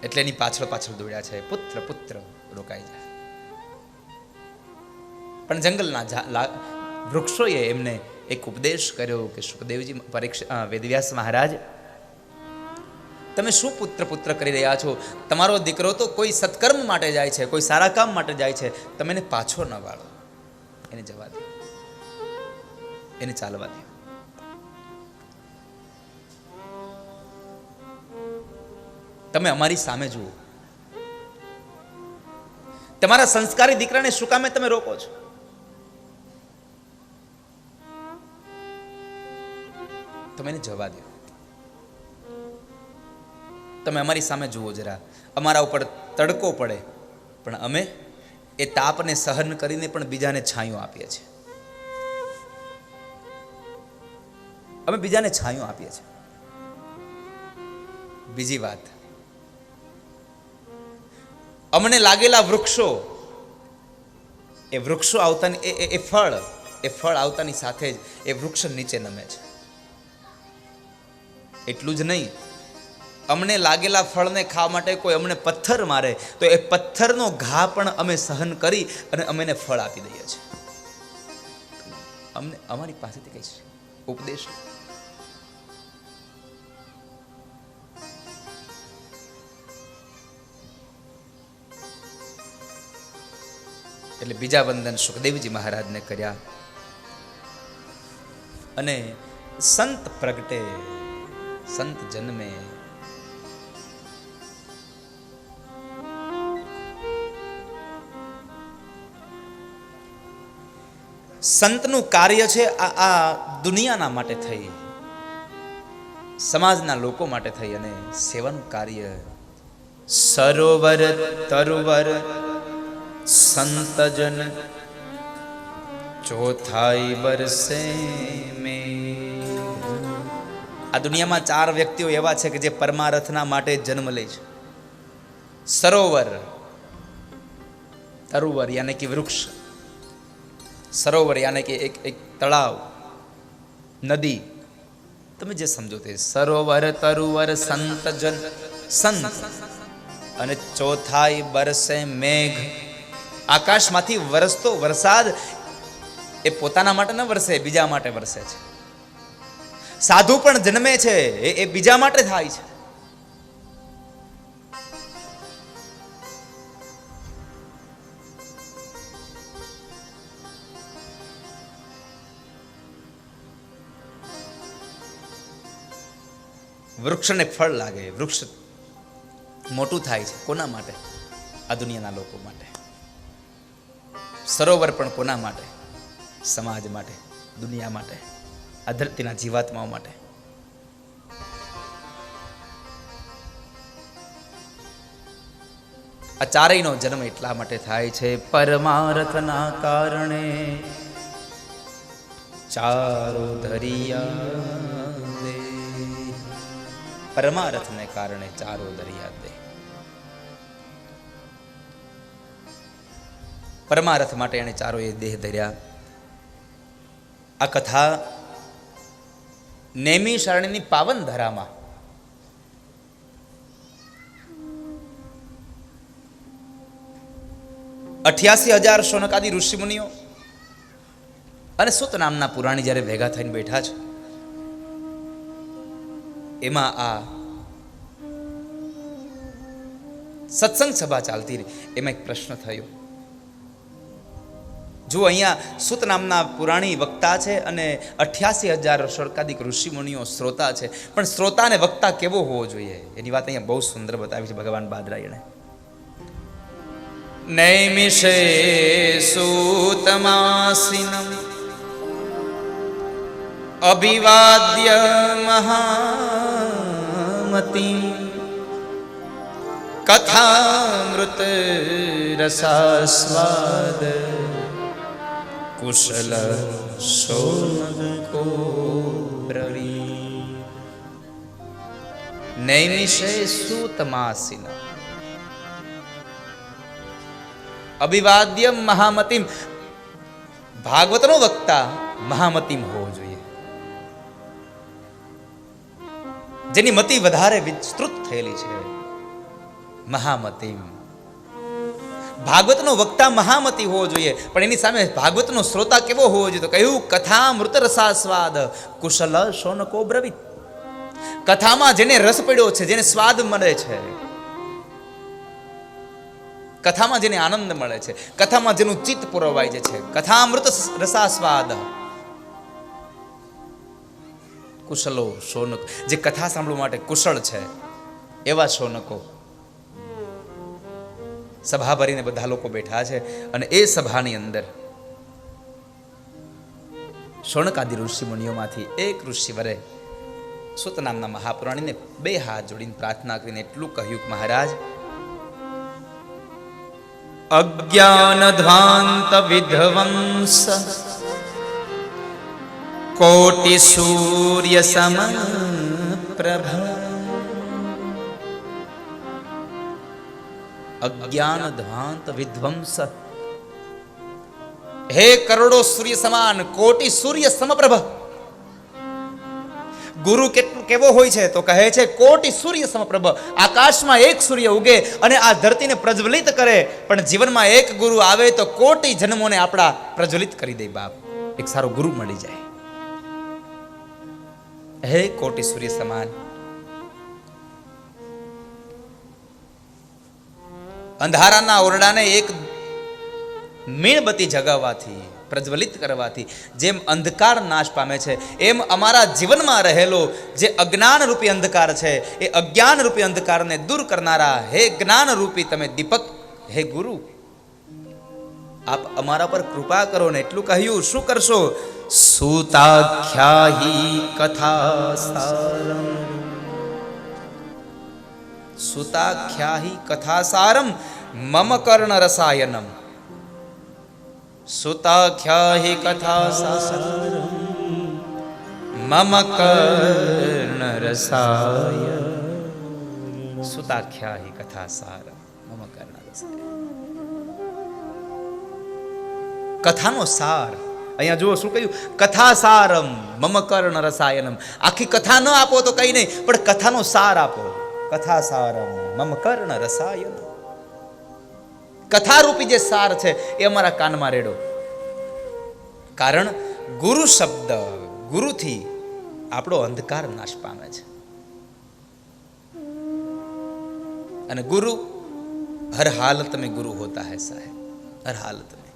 એટલે એની પાછળ પાછળ દોડ્યા છે, પુત્ર પુત્ર રોકાઈ જાય. પણ જંગલના વૃક્ષોએ એમને એક ઉપદેશ કર્યો કે સુખદેવજી, વેદવ્યાસ મહારાજ, તમે શું પુત્ર પુત્ર કરી રહ્યા છો? તમારો દીકરો તો કોઈ સત્કર્મ માટે જાય છે, કોઈ સારા કામ માટે જાય છે, તમે એને પાછો ન વાળો, એને જવા દો, એને ચાલવા દો. તમે અમારી સામે જુઓ, તમારા સંસ્કારી દીકરાને શું કામે તમે રોકો છો? તમે એને જવા દો. તમે અમારી સામે જુઓ જરા, અમારા ઉપર તડકો પડે પણ અમે એ તાપને સહન કરીને પણ બીજાને છાંયો આપીએ છીએ. અમે બીજાને છાંયો આપીએ છીએ. બીજી વાત, અમને લાગેલા વૃક્ષો, એ વૃક્ષો આવતાની એ ફળ આવતાની સાથે જ એ વૃક્ષ નીચે નમે છે. એટલું જ નહીં, અમને લાગેલા ફળને ખાવા માટે કોઈ અમને પથ્થર મારે તો એ પથ્થરનો ઘા પણ અમે સહન કરી અને અમે એને ફળ આપી દઈએ છીએ. અમને અમારી પાસેથી કઈ છે ઉપદેશ? એટલે બીજા વંદન સુખદેવજી મહારાજને કર્યા અને સંત પ્રગટે, સંત જન્મે. સંતનું કાર્ય છે આ દુનિયાના માટે થઈ, સમાજના લોકો માટે થઈ અને સેવાનું કાર્ય. સરોવર તરુવર સંતજન ચોથાઈ બરસે મેં. આ દુનિયામાં 4 વ્યક્તિઓ એવા છે કે જે પરમાર્થના માટે જન્મ લે છે. સરોવર, તરુવર યાને કે વૃક્ષ, સરોવર યાને કે એક તળાવ, નદી, તમે જે સમજો તે. સરોવર તરુવર સંતજન, સંત. અને ચોથાઈ બરસે મેઘ, આકાશમાંથી વરસતો વરસાદ એ પોતાના માટે ન વરસે, બીજા માટે વરસે છે. સાધુ પણ જન્મે છે એ બીજા માટે થાય છે. વૃક્ષને ફળ લાગે, વૃક્ષ મોટું થાય છે કોના માટે? આ દુનિયાના લોકો માટે. સરોવર પણ કોના માટે? સમાજ માટે, દુનિયા માટે, આ ધરતીના જીવાત્માઓ માટે. આ ચારેયનો જન્મ એટલા માટે થાય છે, પરમાર્થના કારણે ચારો દરિયા દે. પરમાર્થને કારણે ચારો દરિયા દે. પરમાર્થ માટે એને ચારો એ દેહ ધર્યા. આ કથા નૈમિષારણ્યની પાવન ધરામાં અઠ્યાસી 000 શૌનકાદી ઋષિમુનિઓ અને સુત નામના પુરાણી જ્યારે ભેગા થઈને બેઠા છે, એમાં આ સત્સંગ સભા ચાલતી રહી. એમાં એક પ્રશ્ન થયો. જો અહીંયા સુત નામના પુરાણી વક્તા છે અને 88,000 શૌનકાદિક ઋષિ મુનિઓ શ્રોતા છે, પણ શ્રોતા અને વક્તા કેવો હોવો જોઈએ એની વાત અહીંયા બહુ સુંદર બતાવી છે ભગવાન બાદરાયણે. નૈમિષે સૂતમાસીનમ અભિવાદ્ય મહામતિ કથામૃત રસાસ્વાદ કુશલ શૌનકો બ્રવી. નૈમિષે સૂતમાસીન અભિવાદ્યમ મહામતિમ, ભાગવતનો વક્તા મહામતિમ હોવો જોઈએ, જેની મતિ વધારે વિસ્તૃત થયેલી છે. મહામતીમ. ભાગવતનો વક્તા મહામતી હોવો જોઈએ, પણ એની સામે ભાગવતનો શ્રોતા કેવો હોવો જોઈએ? તો કહ્યું કથામૃત રસાસ્વાદ કુશલ શૌનકો બ્રવીત. કથામાં જેને રસ પડ્યો છે, જેને સ્વાદ મળે છે, કથામાં જેને આનંદ મળે છે, કથામાં જેનું ચિત્ત પુરવાય છે, કથામૃત રસાસ્વાદ કુશલો શૌનક. જે કથા સાંભળવા માટે કુશળ છે એવા શૌનકો. સભા ભરીને બધા લોકો બેઠા છે અને એ સભાની અંદર શૌનકાદિ ઋષિ મુનિઓમાંથી એક ઋષિવરે સુત નામના મહાપુરાણીને બે હાથ જોડીને પ્રાર્થના કરીને એટલું કહ્યું કે મહારાજ, અજ્ઞાન ધ્વાંત વિધ્વંસ કોટિ સૂર્ય સમ પ્રભ. અજ્ઞાન ધ્વાંત વિધ્વંસ, હે કરોડો સૂર્ય સમાન, કોટી સૂર્ય સમપ્રભ. ગુરુ કેટલું કેવો હોય છે? તો કહે છે કોટી સૂર્ય સમપ્રભ. આકાશમાં એક સૂર્ય ઉગે અને આ ધરતીને પ્રજ્વલિત કરે, પણ જીવનમાં એક ગુરુ આવે તો કોટી જન્મોને આપણા પ્રજ્વલિત કરી દે. બાપ, એક સારો ગુરુ મળી જાય. હે કોટી સૂર્ય સમાન. અંધારાના ઓરડાને એક મીણબત્તી જગાવવાથી, પ્રજ્વલિત કરવાથી જેમ અંધકાર નાશ પામે છે, એમ અમારા જીવનમાં રહેલો જે અજ્ઞાન રૂપી અંધકાર છે, એ અજ્ઞાન રૂપી અંધકારને દૂર કરનારા હે જ્ઞાન રૂપી તમે દીપક, હે ગુરુ, આપ અમારા પર કૃપા કરો ને. એટલું કહ્યું. શું કરશો? સૂતાખ્યાહી કથા સારમ, સૂતાખ્યાહી કથા સારમ મમ કર્ણ રસાયનમ. સૂતાખ્યાહી કથા સારમ મમ કર્ણ રસાય. સૂતાખ્યાહી કથા સારમ મમ કર્ણ રસાય. કથાનો સાર. અહીંયા જુઓ શું કહ્યું? કથા સારમ મમ કર્ણ રસાયનમ. આખી કથા ન આપો તો કઈ નહીં, પણ કથાનો સાર આપો. કથા સારમ મમ કર્ણ રસાયનમ. કથા રૂપી જે સાર છે એ અમારા કાનમાં રેડો. કારણ ગુરુ શબ્દ, ગુરુથી આપણો અંધકાર નાશ પામે છે. અને ગુરુ હર હાલત में गुरु होता है साहेब, हर हालत में.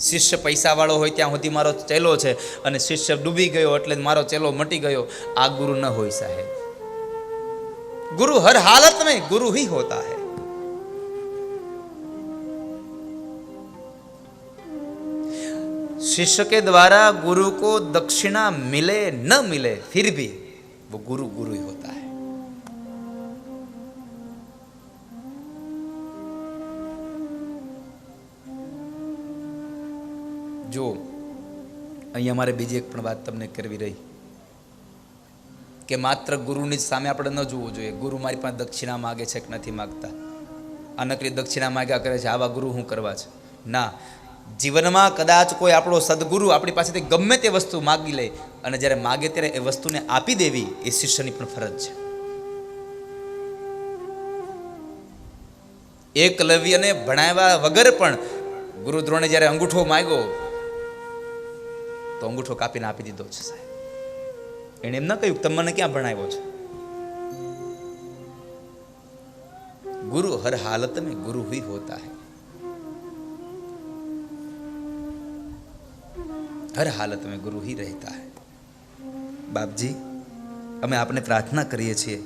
શિષ્ય પૈસા વાળો હોય ત્યાં સુધી મારો ચેલો છે, અને શિષ્ય ડૂબી ગયો એટલે મારો ચેલો મટી ગયો, આ ગુરુ ન હોય સાહેબ. गुरु हर हालत में गुरु ही होता है. शिष्य के द्वारा गुरु को दक्षिणा मिले न मिले, फिर भी वो गुरु गुरु ही होता है. जो અહીંયા મારે બીજી એક પણ વાત તમને કરવી રહી કે માત્ર ગુરુની સામે આપણે ન જોવું જોઈએ. ગુરુ મારી પાસે દક્ષિણા માગે છે કે નથી માગતા, આ નકરી દક્ષિણા માગ્યા કરે છે, આવા ગુરુ શું કરવા છે? ના, જીવનમાં કદાચ કોઈ આપણો સદગુરુ આપણી પાસેથી ગમે તે વસ્તુ માગી લે, અને જ્યારે માગે ત્યારે એ વસ્તુને આપી દેવી એ શિષ્યની પણ ફરજ છે. એકલવ્યને ભણાવ્યા વગર પણ ગુરુ દ્રોણે જ્યારે અંગૂઠો માગ્યો તો અંગૂઠો કાપીને આપી દીધો છે સાહેબ. એને એમ ન કહ્યું તમે મને ક્યાં ભણાવ્યો છે. गुरु हर हालत में गुरु ही होता है, हर हालत में गुरु ही रहता है. बाप जी, અમે આપને પ્રાર્થના કરીએ છીએ,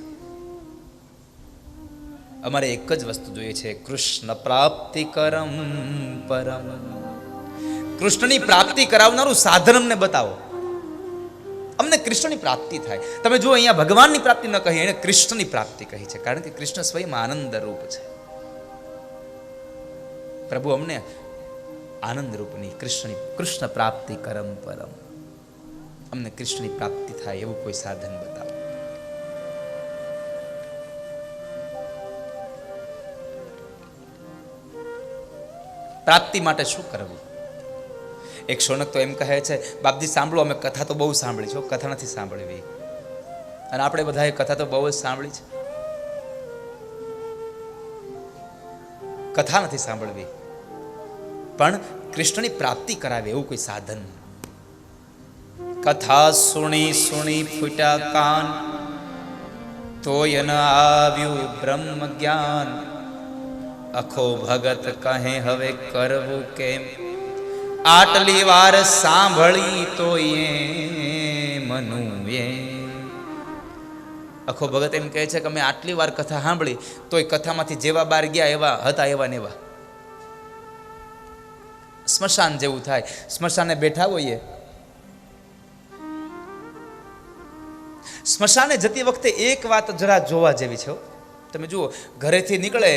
અમારે એક જ વસ્તુ જોઈએ છે, કૃષ્ણ પ્રાપ્તિ કરમ પરમ. કૃષ્ણની પ્રાપ્તિ કરાવનારું સાધન અમને બતાવો, અમને કૃષ્ણની પ્રાપ્તિ થાય. તમે જુઓ અહીંયા ભગવાનની પ્રાપ્તિ ન કહી, એને કૃષ્ણની પ્રાપ્તિ કહી છે, કારણ કે કૃષ્ણ સ્વયં આનંદ રૂપ છે. પ્રભુ અમને આનંદ રૂપની કૃષ્ણ પ્રાપ્તિ કરમ પરમ, અમને કૃષ્ણની પ્રાપ્તિ થાય એવું કોઈ સાધન બતાવો. પ્રાપ્તિ માટે શું કરવું? એક શૌનક તો એમ કહે છે, બાપજી સાંભળો, અમે કથા તો બહુ સાંભળી છે, કથા નથી સાંભળવી. અને આપણે બધાએ કથા તો બહુ જ સાંભળી છે, કથા નથી સાંભળવી, પણ કૃષ્ણની પ્રાપ્તિ કરાવે એવું કોઈ સાધન. કથા સુણી સુણી ફૂટ્યા કાન, તોય ન આવ્યું બ્રહ્મ જ્ઞાન. અખો ભગત કહે હવે કરવું કેમ, આટલી વાર સાંભળી તોય મનું એમ. અખો ભગત એમ કહે છે કે અમે આટલી વાર કથા સાંભળી તોય કથામાંથી જેવા બાર ગયા એવા હતા એવા ને એવા. સ્મશાન જેવું થાય. સ્મશાને બેઠા હોઈએ, સ્મશાને જતી વખતે એક વાત જરા જોવા જેવી છે. તમે જુઓ, ઘરેથી નીકળે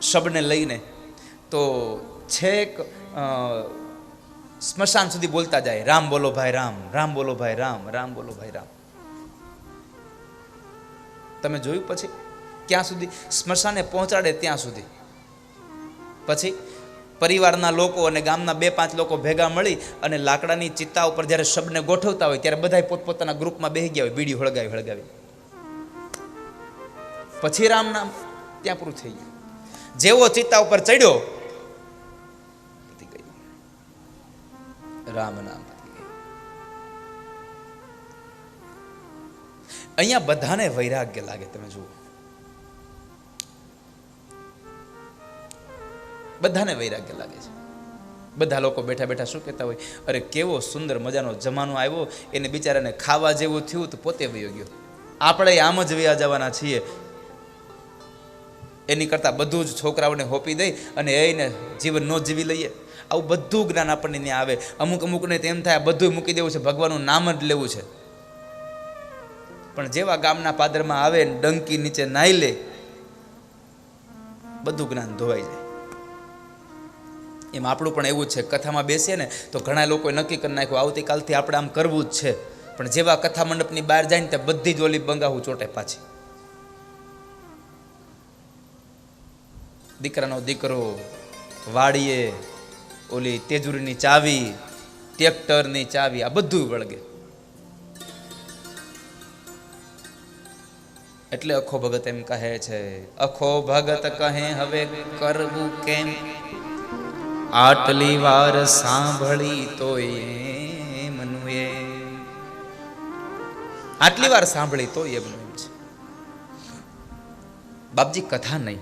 શબને લઈને તો છેક સ્મશાન સુધી બોલતા જાય, રામ બોલો ભાઈ રામ, રામ બોલો ભાઈ રામ, રામ બોલો ભાઈ રામ. તમે જોયું પછી ક્યાં સુધી સ્મશાને પહોંચાડે ત્યાં સુધી. પછી પરિવારના લોકો અને ગામના 2-5 લોકો ભેગા મળી અને લાકડાની ચિત્તા ઉપર જ્યારે શબને ગોઠવતા હોય ત્યારે બધા પોતપોતાના ગ્રુપમાં બેસી ગયા હોય, બીડી હળગાવી. પછી રામ નામ ત્યાં પૂરું થઈ ગયું. જેવો ચિત્તા ઉપર ચડ્યો, રામ નામ. અહીંયા બધાને વૈરાગ્ય લાગે. તમે જુઓ, બધાને વૈરાગ્ય લાગે છે. બધા લોકો બેઠા બેઠા શું કહેતા હોય, અરે કેવો સુંદર મજાનો જમાનો આવ્યો, એને બિચારાને ખાવા જેવું થયું તો પોતે વયો ગયો. આપણે આમ જ વયા જવાના છીએ. એની કરતાં બધું જ છોકરાઓને હોપી દઈ અને એને જીવન ન જીવી લઈએ. આવું બધું જ્ઞાન આપણને ત્યાં આવે. અમુકને તેમ થાય બધું મૂકી દેવું છે, ભગવાનનું નામ જ લેવું છે. પણ જેવા ગામના પાદરમાં આવે ને ડંકી નીચે નાઈ લે, બધું જ્ઞાન ધોવાઈ જાય. એમ આપણું પણ એવું જ છે. કથામાં બેસીએ ને તો ઘણા લોકોએ નક્કી કરી નાખ્યું આવતીકાલથી આપણે આમ કરવું જ છે. પણ જેવા કથા મંડપની બહાર જાય ને ત્યાં બધી જ ઓલી બંગાહું ચોટે પાછી. દીકરાનો દીકરો વાડીએ ઓલી તેજુરીની ચાવી, ટ્રેક્ટરની ચાવી, આ બધું વળગે. એટલે અખો ભગત એમ કહે છે, અખો ભગત કહે હવે કરવું કેમ, આટલી વાર સાંભળી તોય મનું એમ. આટલી વાર સાંભળી તોય એમનું એમ છે. બાપજી કથા નહીં,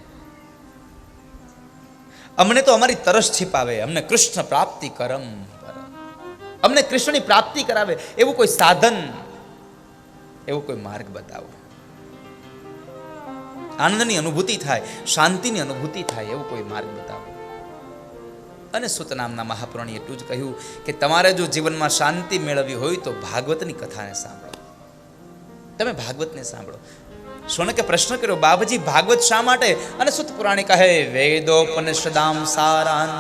અમને તો અમારી તરસ છીપાવે, અમને કૃષ્ણ પ્રાપ્તિ કરમ, અમને કૃષ્ણની પ્રાપ્તિ કરાવે એવું કોઈ સાધન, એવો કોઈ માર્ગ બતાવો. આનંદની અનુભૂતિ થાય, શાંતિની અનુભૂતિ થાય એવો કોઈ માર્ગ બતાવો. અને સુત નામના મહાપુરાણીએ એટલું જ કહ્યું કે તમારે જો જીવનમાં શાંતિ મેળવવી હોય તો ભાગવતની કથાને સાંભળો. તમે ભાગવતને સાંભળો. સોનકે પ્રશ્ન કર્યો, બાબજી ભાગવત શા માટે? અને સુત પુરાણી કહે, વેદોપનિષદામ સારાન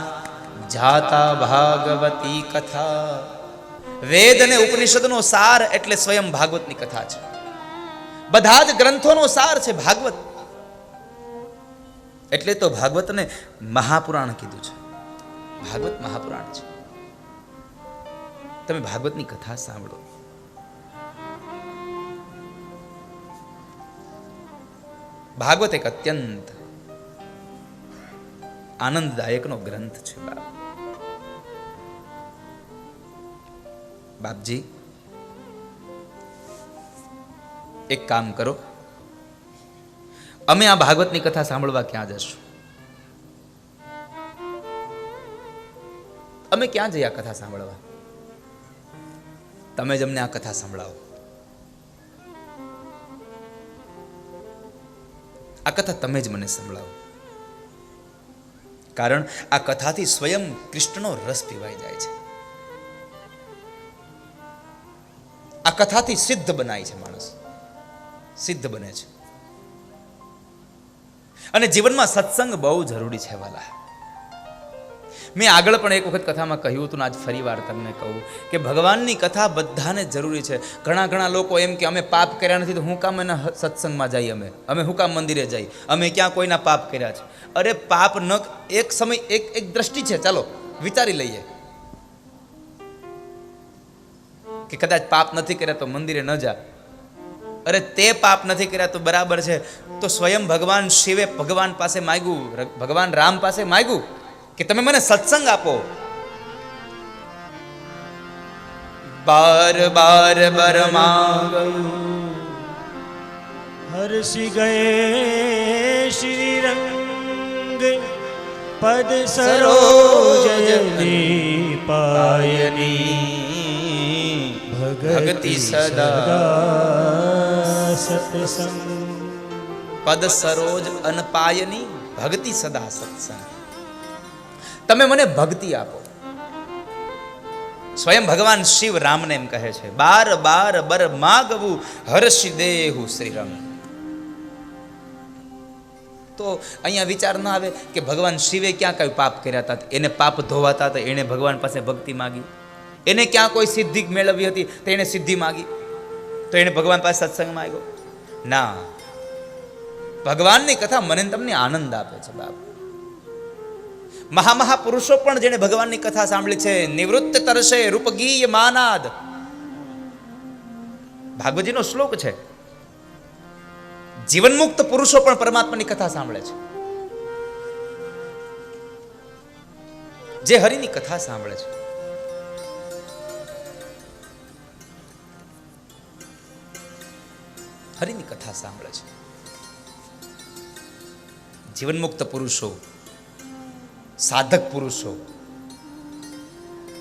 જાતા ભાગવતી કથા. વેદ અને ઉપનિષદનો સાર એટલે સ્વયં ભાગવતની કથા છે. બધા જ ગ્રંથોનો સાર છે ભાગવત. એટલે તો ભાગવતને મહાપુરાણ કીધું છે. ભાગવત મહાપુરાણ છે. તમે ભાગવતની કથા સાંભળો. ભાગવત એક અત્યંત આનંદદાયકનો ગ્રંથ છે. બાપજી એક કામ કરો, અમે આ ભાગવતની કથા સાંભળવા ક્યાં જશું? અમે ક્યાં જઈએ આ કથા સાંભળવા? તમે જ અમને આ કથા સંભળાવો. આ કથા તમે જ મને સંભળાવો. કારણ આ કથાથી સ્વયં કૃષ્ણનો રસ પીવાઈ જાય છે. આ કથાથી સિદ્ધ બનાય છે માણસ, સિદ્ધ બને છે. અને જીવનમાં સત્સંગ બહુ જરૂરી છે વાલા. મેં આગળ પણ એક વખત કથામાં કહ્યું હતું, આજ ફરી વાર તમને કહું કે ભગવાનની કથા બધાને જરૂરી છે. ઘણા લોકો એમ કે અમે પાપ કર્યા નથી તો હું કામ એના સત્સંગમાં જઈએ, અમે હું કામ મંદિરે જઈએ, અમે ક્યાં કોઈના પાપ કર્યા છે? અરે પાપ ન, એક સમય એક દ્રષ્ટિ છે, ચાલો વિચારી લઈએ કે કદાચ પાપ નથી કર્યા તો મંદિરે ન જા. અરે તે પાપ નથી કર્યા તો બરાબર છે. તો સ્વયં ભગવાન શિવે ભગવાન પાસે માંગ્યું, ભગવાન રામ પાસે માંગ્યું કે તમે મને સત્સંગ આપો. બાર બાર બર માંગ્યું હર્ષી ગયે શ્રી રંગ પદ સરોજની પાયની ભગતિ સદા સત્સંગ. પદ સરોજ અનપાયની ભક્તિ સદા સત્સંગ. તમે મને ભક્તિ આપો. સ્વયં ભગવાન શિવ રામને એમ કહે છે, બાર બાર બર માગવું હર્ષિ દેહુ શ્રીરંગ. તો અહીંયા વિચાર ના આવે કે ભગવાન શિવે ક્યાં કઈ પાપ કર્યા હતા, એને પાપ ધોવાતા હતા, એને ભગવાન પાસે ભક્તિ માગી. એને ક્યાં કોઈ સિદ્ધિ મેળવી હતી તો એને સિદ્ધિ માગી, તો એને ભગવાન પાસે સત્સંગ માંગ્યો. ના, ભગવાનની કથા મને તમને આનંદ આપે છે બાપ. મહામહાપુરુષો પણ જેને ભગવાનની કથા સાંભળી છે, નિવૃત્ત તરસે રૂપગીય માનાદ, ભાગવતજીનો શ્લોક છે. જીવનમુક્ત પુરુષો પણ પરમાત્માની કથા સાંભળે છે. જે હરિની કથા સાંભળે છે, હરિની કથા સાંભળે છે. જીવનમુક્ત પુરુષો, સાધક પુરુષો,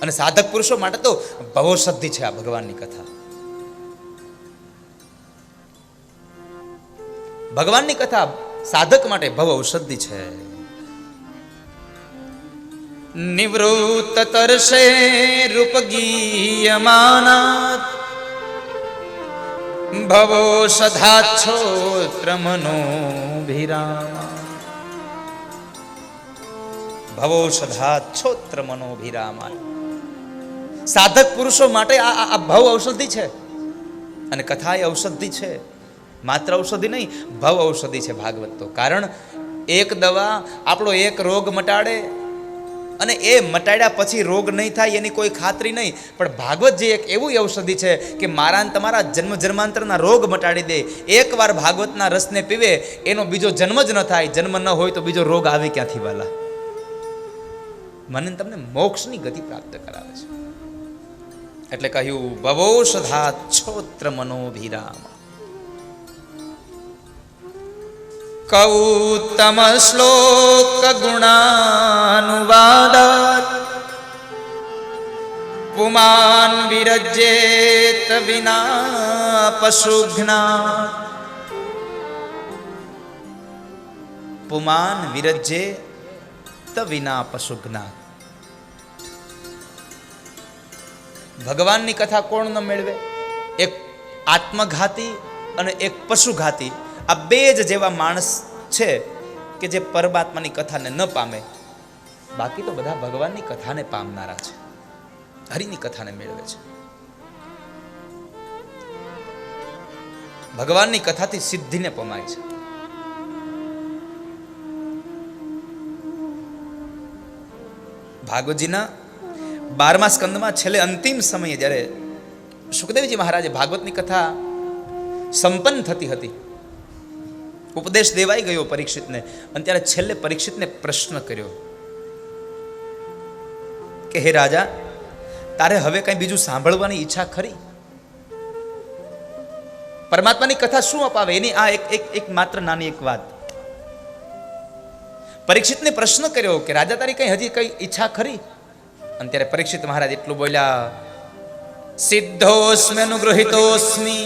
અને સાધક પુરુષો માટે તો ભવૌષધિ છે આ ભગવાનની કથા. ભગવાનની કથા સાધક માટે ભવૌષધિ છે. નિવૃત્ત તરસે રૂપગીયમાનાત ભવૌષધાચ્છોત્ર મનોભિરામા. ભવૌષધાચ્છોત્ર મનોભિરામા. સાધક પુરુષો માટે આ ભવ ઔષધિ છે, અને કથા એ ઔષધિ છે. માત્ર ઔષધિ નહીં, ભવ ઔષધિ છે ભાગવત તો. કારણ એક દવા આપણો એક રોગ મટાડે, અને એ મટાડ્યા પછી રોગ નહીં થાય એની કોઈ ખાતરી નહીં. પણ ભાગવત જે એક એવું ઔષધિ છે કે મારા તમારા જન્મ જન્માંતરના રોગ મટાડી દે. એકવાર ભાગવતના રસને પીવે એનો બીજો જન્મ જ ન થાય. જન્મ ન હોય તો બીજો રોગ આવે ક્યાંથી વાલા? મને તમને મોક્ષની ગતિ પ્રાપ્ત કરાવે છે. એટલે કહ્યું ભવૌષધાચ્છોત્ર મનોભિરામ. કૌતમ શ્લોક ગુણાનુવાદાત પુમાન વિરજ્યેત વિના પશુઘ્નાત. પુમાન વિરજ્યેત વિના પશુઘ્નાત. ભગવાનની કથા કોણ ન મેળવે? એક આત્મઘાતી અને એક પશુઘાતી. આ બે જ જેવા માણસ છે કે જે પરમાત્માની કથાને ન પામે. બાકી તો બધા ભગવાનની કથાને પામનારા છે, હરિની કથાને મેળવે છે. ભગવાનની કથાથી સિદ્ધિને પમાય છે. ભાગવતજીના 12મા સ્કંદમાં છેલ્લે અંતિમ સમયે જ્યારે સુખદેવજી મહારાજે ભાગવતની કથા સંપન્ન થતી હતી, ઉપદેશ દેવાઈ ગયો પરીક્ષિતને, અને ત્યારે છેલ્લે પરીક્ષિતને પ્રશ્ન કર્યો કે હે રાજા, તારે હવે કઈ બીજું સાંભળવાની ઈચ્છા ખરી? પરમાત્માની કથા શું અપાવે એની આ એક માત્ર નાની એક વાત. પરીક્ષિતને પ્રશ્ન કર્યો કે રાજા, તારી કઈ હજી કઈ ઈચ્છા ખરી? અને ત્યારે પરીક્ષિત મહારાજ એટલું બોલ્યા, સિદ્ધોસ્મિ અનુગૃહિતોસ્મિ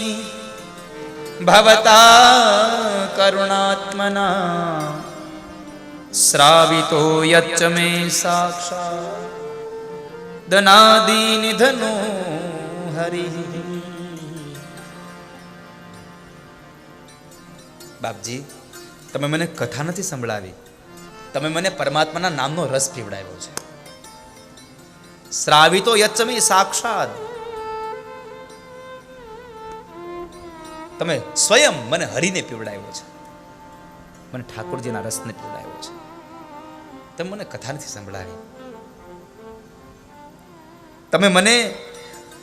ભવતા કરુણાત્મના શ્રાવિતો યચ્ચ મે સાક્ષાત ધનાદિ નિધનો હરિ. બાપજી, તમે મને કથા નથી સંભળાવી, તમે મને પરમાત્માના નામનો રસ પીવડાવ્યો છે. શ્રાવિતો યચ્ચ મે સાક્ષાત, તમે સ્વયં મને હરિને પીવડાવ્યો છે, મને ઠાકોરજીના રસને પીવડાવ્યો છે. તમે મને કથા નથી સંભળાવી, તમે મને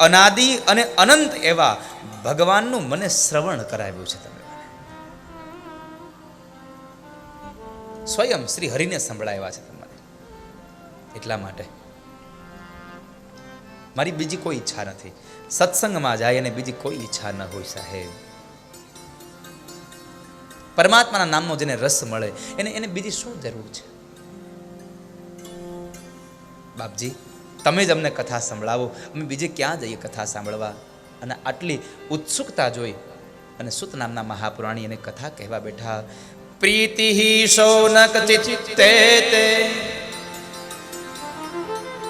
અનાદિ અને અનંત એવા ભગવાનનું મને શ્રવણ કરાવ્યું છે. તમે સ્વયં શ્રી હરિને સંભળાવ્યા છે તમારે. એટલા માટે મારી બીજી કોઈ ઈચ્છા નથી. સત્સંગમાં જાય અને બીજી કોઈ ઈચ્છા ન હોય સાહેબ. પરમાત્માના નામનો જેને રસ મળે એને બીજી શું જરૂર છે? બાપજી, તમે જ અમને કથા સંભળાવો, અમે બીજે ક્યાં જઈએ કથા સાંભળવા? અને આટલી ઉત્સુકતા જોઈ અને સુત નામના મહાપુરાણી એને કથા કહેવા બેઠા. પ્રીતિ શૌનક ચિત્તે તે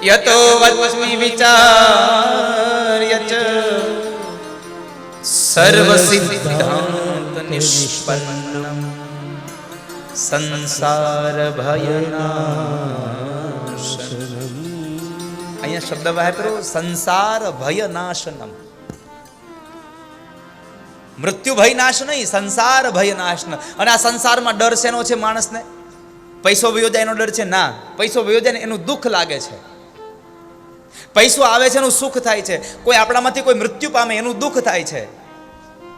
યતો વચ્મિ વિચાર્ય ચ સર્વ સિદ્ધાંત નિષ્પન્નમ સંસાર ભયનાશનમ. અહીંયા શબ્દ વાપરો, સંસાર ભયનાશનમ. મૃત્યુ ભય નાશ નહીં, સંસાર ભય નાશ. અને આ સંસારમાં ડર શેનો છે માણસને? પૈસો વયો જાય એનો ડર છે? ના. પૈસો વયો જાય ને એનું દુઃખ લાગે છે. પૈસો આવે છે એનું સુખ થાય છે. કોઈ આપણામાંથી કોઈ મૃત્યુ પામે એનું દુઃખ થાય છે.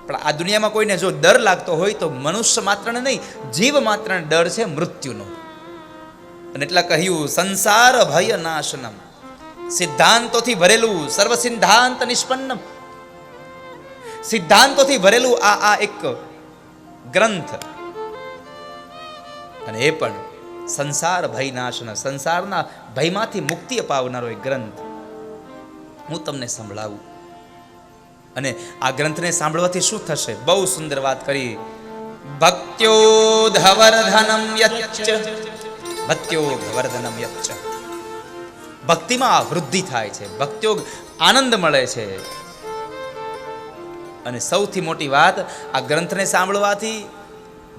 પણ આ દુનિયામાં કોઈને જો ડર લાગતો હોય તો મનુષ્ય માત્રને નહીં, જીવ માત્રને ડર છે મૃત્યુનો. અને એટલા કહ્યું સંસાર ભય નાશનમ. સિદ્ધાંતોથી ભરેલું, સર્વ સિદ્ધાંત નિષ્પન્નમ. સિદ્ધાંતોથી ભરેલું આ એક ગ્રંથ, અને એ પણ સંસાર ભય નાશન, સંસારના ભયમાંથી મુક્તિ અપાવનારો એક ગ્રંથ હું તમને સંભળાવું. અને આ ગ્રંથને સાંભળવાથી શું થશે? બહુ સુંદર વાત કરી. ભક્ત્યોધવર્ધનમ યચ્ચ, ભક્ત્યોધવર્ધનમ યચ્ચ. ભક્તિમાં વૃદ્ધિ થાય છે, ભક્ત્યોગ આનંદ મળે છે. અને સૌથી મોટી વાત, આ ગ્રંથને સાંભળવાથી,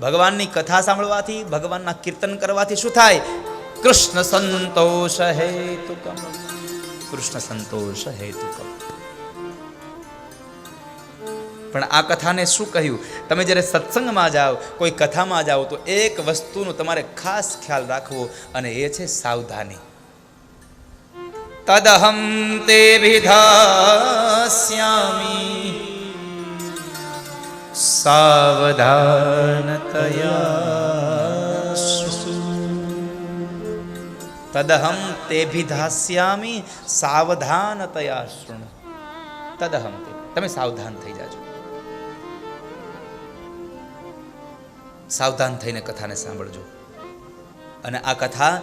ભગવાનની કથા સાંભળવાથી, ભગવાનના કીર્તન કરવાથી શું થાય? કૃષ્ણ સંતોષ હેતુકમ. કૃષ્ણ સંતોષ હેતુકમ. પણ આ કથાને શું કહ્યું? તમે જ્યારે સત્સંગમાં જાઓ, કોઈ કથામાં જાઓ, તો એક વસ્તુનો તમારે ખાસ ખ્યાલ રાખવો, અને એ છે સાવધાની. તદહમ તે વિધાસ્યામિ સાવધાનતયા. તદહમ તેભિધાસ્યામિ સાવધાનતયા શૃણુ. તદહમ તે, તમે સાવધાન થઈ જાજો. સાવધાન થઈને કથાને સાંભળજો. અને આ કથા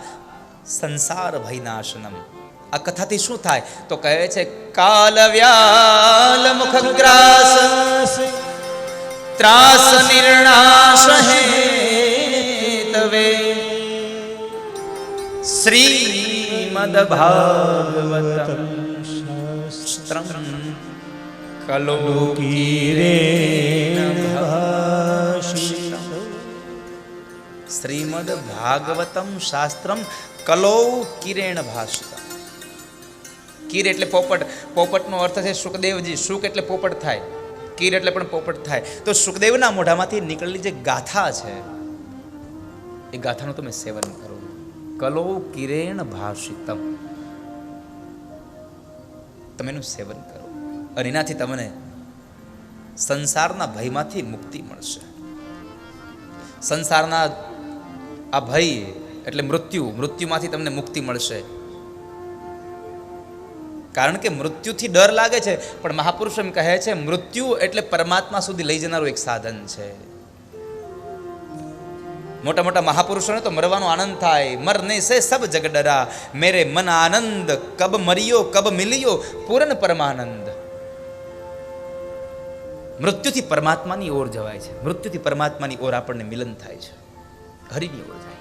સંસાર ભયનાશનમ. આ કથાથી શું થાય? તો કહે છે કાલ વ્યાલ મુખગ્રાસ ત્રાસ નિર્ણાશ હેતવે શ્રીમદ ભાગવતમ શાસ્ત્રમ કલોકીરેણ ભાષિતમ. શ્રીમદ ભાગવતમ શાસ્ત્રમ કલૌકીરેણ ભાષિતમ. કીર એટલે પોપટ. પોપટનો અર્થ છે સુખદેવજી. સુખ એટલે પોપટ થાય, કીર એટલે પણ પોપટ થાય. તો સુખદેવના મોઢામાંથી નીકળેલી જે ગાથા છે, એ ગાથાનું તમે સેવન કરો. કલૌકીરેણ ભાષિતમ. તમે એનું સેવન કરો, અને એનાથી તમને સંસારના ભયમાંથી મુક્તિ મળશે. સંસારના આ ભય એટલે મૃત્યુમાંથી તમને મુક્તિ મળશે. કારણ કે મૃત્યુથી ડર લાગે છે, પણ મહાપુરુષ એમ કહે છે મૃત્યુ એટલે પરમાત્મા સુધી લઈ જનારું એક સાધન છે. મોટા મોટા મહાપુરુષોને તો મરવાનો આનંદ થાય. મરને સે સબ જગ ડરા, મેરે મન આનંદ, કબ મરિયો કબ મિલિયો પૂર્ણ પરમાનંદ. મૃત્યુથી પરમાત્માની ઓર જવાય છે. મૃત્યુથી પરમાત્માની ઓર આપણને મિલન થાય છે, હરિની ઓર જાય.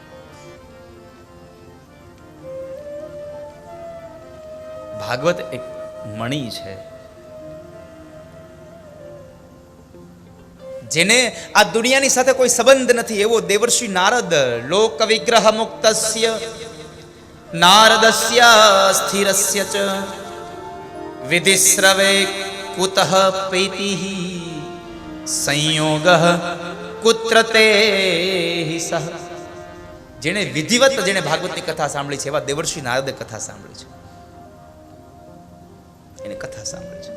ભાગવત એક મણી છે, જેને આ દુનિયાની સાથે કોઈ સંબંધ નથી એવો દેવર્ષિ નારદ, લોક વિગ્રહ મુક્તસ્ય નારદસ્ય સ્થિરસ્ય ચ વિધિશ્રવે કુતઃ પ્રીતિઃ સંયોગઃ કુત્ર તેહિ સહ. જેણે વિધિવત જેણે ભાગવતની કથા સાંભળી છે એવા દેવર્ષિ નારદે કથા સાંભળી છે. એની કથા સાંભળી છે.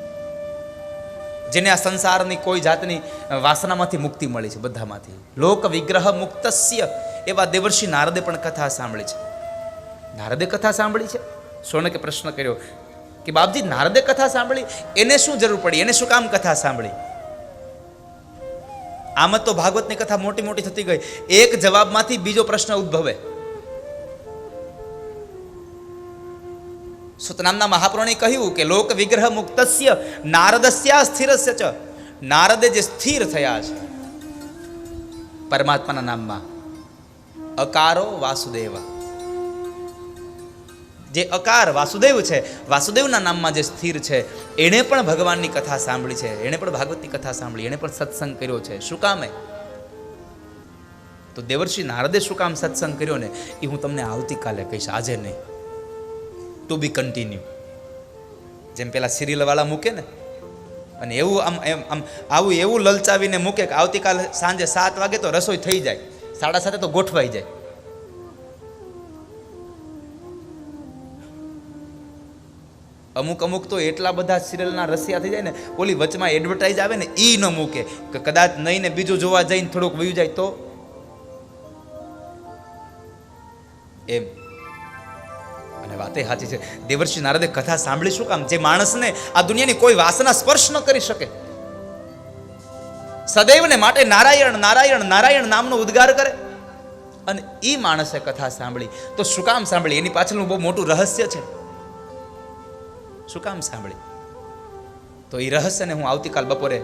જેને આ સંસારની કોઈ જાતની વાસનામાંથી મુક્તિ મળી છે, બધામાંથી. લોક વિગ્રહ મુક્તસ્ય એવા દેવર્ષિ નારદે પણ કથા સાંભળી છે. નારદે કથા સાંભળી છે. સોનકે પ્રશ્ન કર્યો કે બાપજી, નારદે કથા સાંભળી, એને શું જરૂર પડી, એને શું કામ કથા સાંભળી? આમ તો ભાગવતની કથા મોટી મોટી થતી ગઈ. એક જવાબમાંથી બીજો પ્રશ્ન ઉદ્ભવે. સુતનામના મહાપુરાણે કહ્યું કે લોક વિગ્રહ મુક્તસ્ય નારદસ્યા સ્થિરસ્ય ચ. નારદે જે સ્થિર થયા છે પરમાત્માના નામમાં, અકારો વાસુદેવ, જે અકાર વાસુદેવ છે, વાસુદેવના નામમાં જે સ્થિર છે, એણે પણ ભગવાનની કથા સાંભળી છે, એણે પણ ભાગવતની કથા સાંભળી, એણે પણ સત્સંગ કર્યો છે. શું કામે? તો દેવર્ષિ નારદે શું કામ સત્સંગ કર્યો ને, એ હું તમને આવતીકાલે કહીશ, આજે નહીં. ટુ બી કન્ટિન્યુ. જેમ પેલા સિરિયલ વાળા મૂકે ને, અને એવું આમ આવું એવું લલચાવીને મૂકે કે આવતીકાલે સાંજે 7 વાગે તો રસોઈ થઈ જાય, 7:30 તો ગોઠવાઈ જાય. અમુક તો એટલા બધા સિરિયલના રસિયા થઈ જાય ને, ઓલી વચમાં એડવર્ટાઇઝ આવે ને, ઈ ન મૂકે કે કદાચ નહીં ને બીજું જોવા જઈને થોડુંક વયું જાય તો એમ. અને વાતે સાચી છે. દેવર્ષિ નારદે કથા સાંભળી શું કામ? જે માણસને આ દુનિયાની કોઈ વાસના સ્પર્શ ન કરી શકે, સદૈવને માટે નારાયણ નારાયણ નારાયણ નામનો ઉદ્ગાર કરે, અને ઈ માણસે કથા સાંભળી. તો શું કામ સાંભળી? એની પાછળનું બહુ મોટું રહસ્ય છે. શું કામ સાંભળી? તો એ રહસ્યને હું આવતીકાલ બપોરે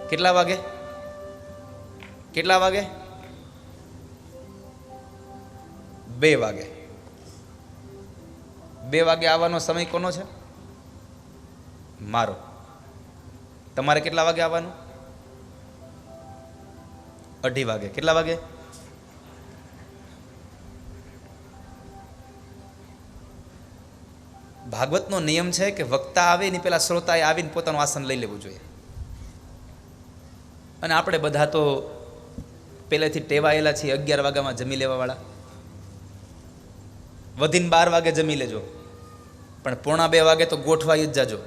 કેટલા વાગે 2 વાગે 2 વાગે આવવાનો સમય કોનો છે? મારો. તમારે કેટલા વાગે આવવાનું? 2:30 વાગે. કેટલા વાગે? ભાગવતનો નિયમ છે કે વક્તા આવે એની પહેલા શ્રોતાએ આવીને પોતાનું આસન લઈ લેવું જોઈએ. અને આપણે બધા તો પહેલેથી ટેવાયેલા છીએ 11 વાગ્યામાં જમી લેવા વાળા. વધીને 12 વાગે જમી લેજો, પણ 1:45 વાગે તો ગોઠવાઈ જ જાજો.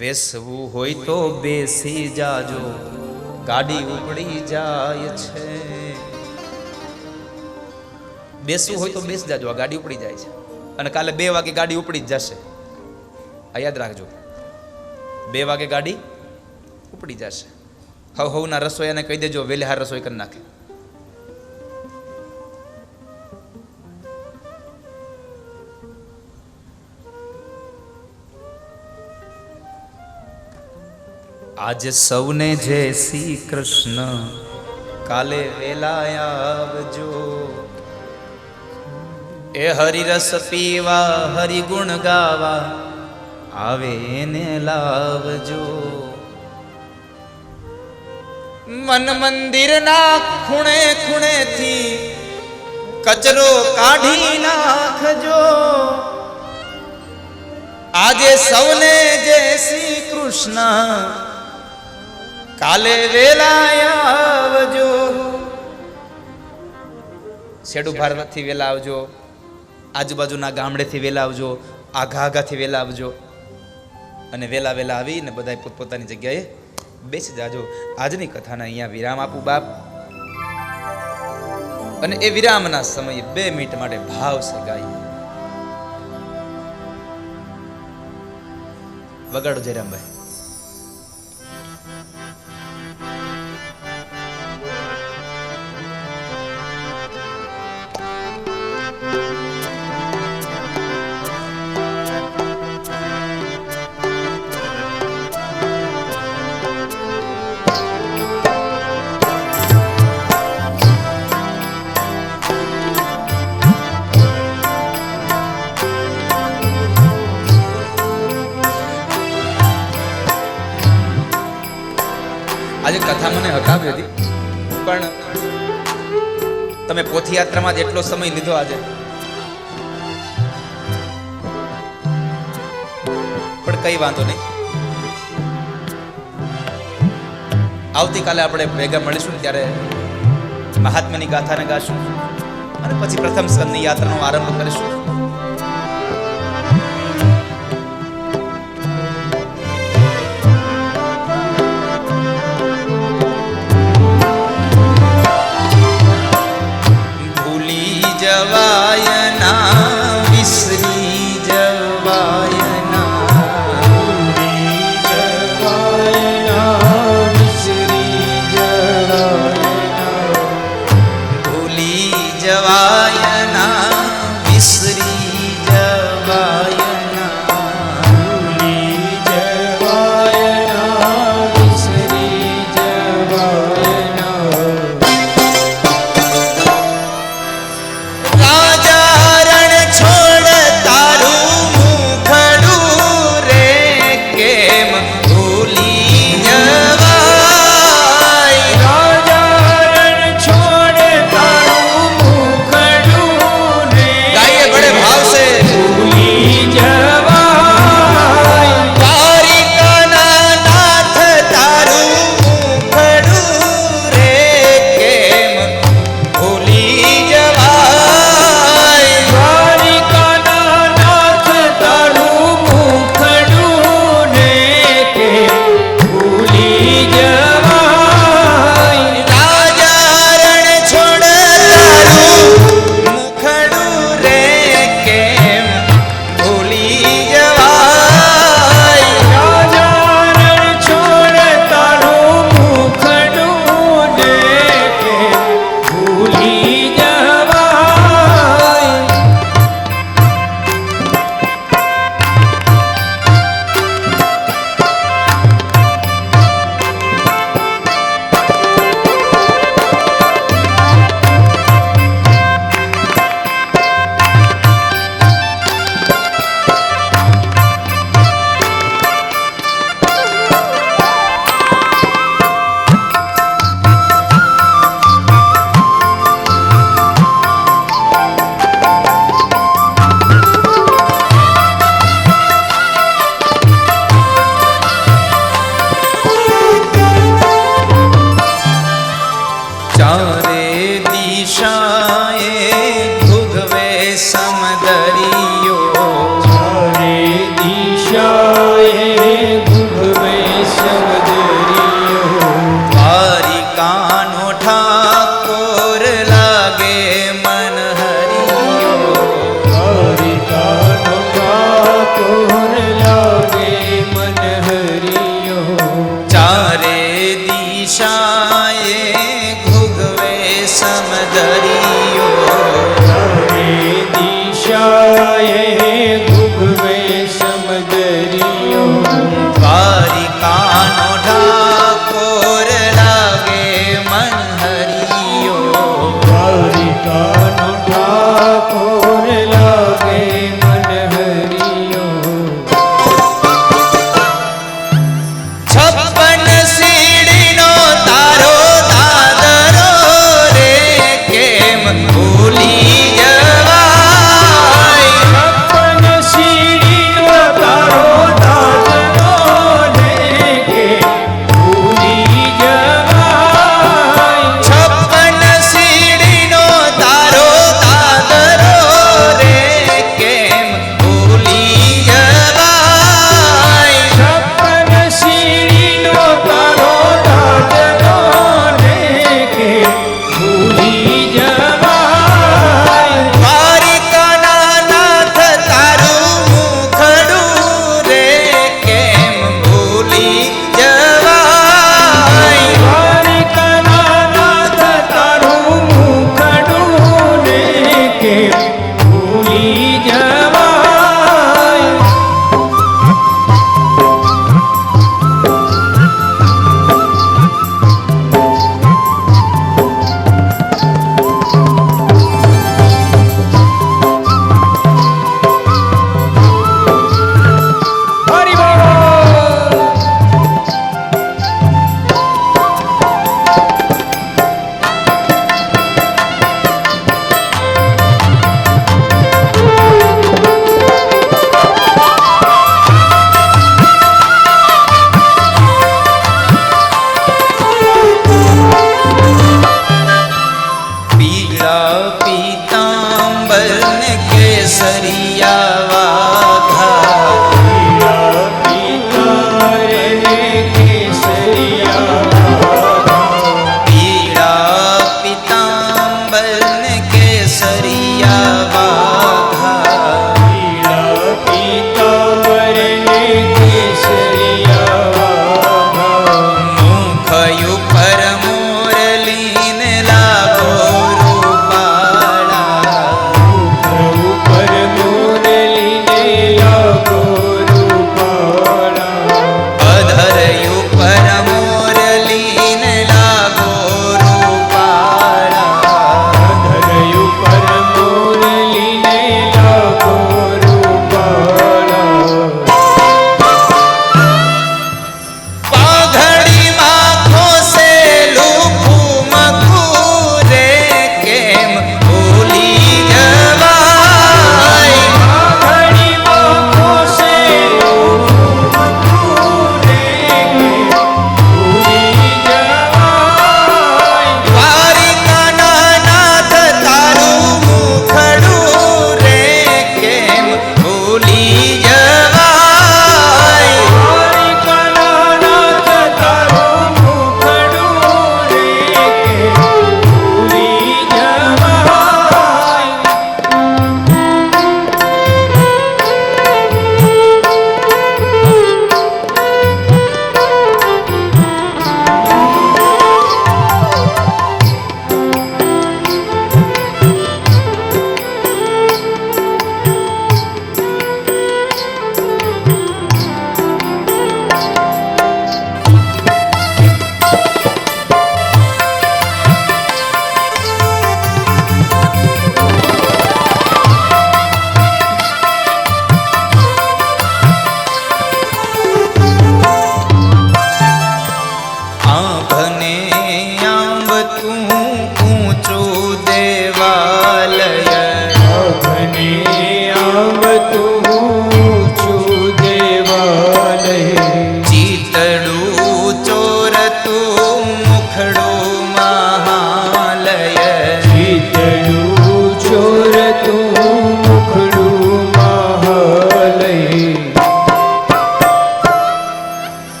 બેસવું હોય તો બેસી જાજો, ગાડી ઉપડી જાય છે. બેસવું હોય તો બેસી જાજો, આ ગાડી ઉપડી જાય છે. અને કાલે 2 વાગે ગાડી ઉપડી જ જશે. આ યાદ રાખજો, 2 વાગે ગાડી ઉપડી જશે. હવના રસોઈયાને કહી દેજો વેલેહાર રસોઈ કરી નાખે. આજે સૌને જય શ્રી કૃષ્ણ, કાલે વેલા આવજો. એ હરિરસ પીવા હરિગુણ ગાવા આવે એને લાવજો. મન મંદિરના ખૂણે ખૂણેથી કચરો કાઢી નાખજો. આજે સૌને જય શ્રી કૃષ્ણ, કાલે વેલા આવજો. શેડુ ભારતથી વેલા આવજો, આજુબાજુના ગામડેથી વેલા આવજો, આઘાથી વેલા આવજો. અને વેલા આવીને બધા પોતપોતાની જગ્યાએ બેસી જાજો. આજની કથાને અહીંયા વિરામ આપું બાપ. અને એ વિરામના સમયે 2 મિનિટ માટે ભાવ સે ગાઈએ. વગાડો જયરામભાઈ. આજે કથા મને હકાવી હતી, પણ તમે પોથીયાત્રામાં જ એટલો સમય લીધો આજે. પણ કઈ વાંધો નહીં, આવતીકાલે આપણે ભેગા મળીશું ને ત્યારે મહાત્માની ગાથાને ગાશું. અને પછી પ્રથમ સ્કંદની યાત્રાનો આરંભ કરીશું. ભૂલી જવાય ના વિસરી જવાય જવાય ના વિસરી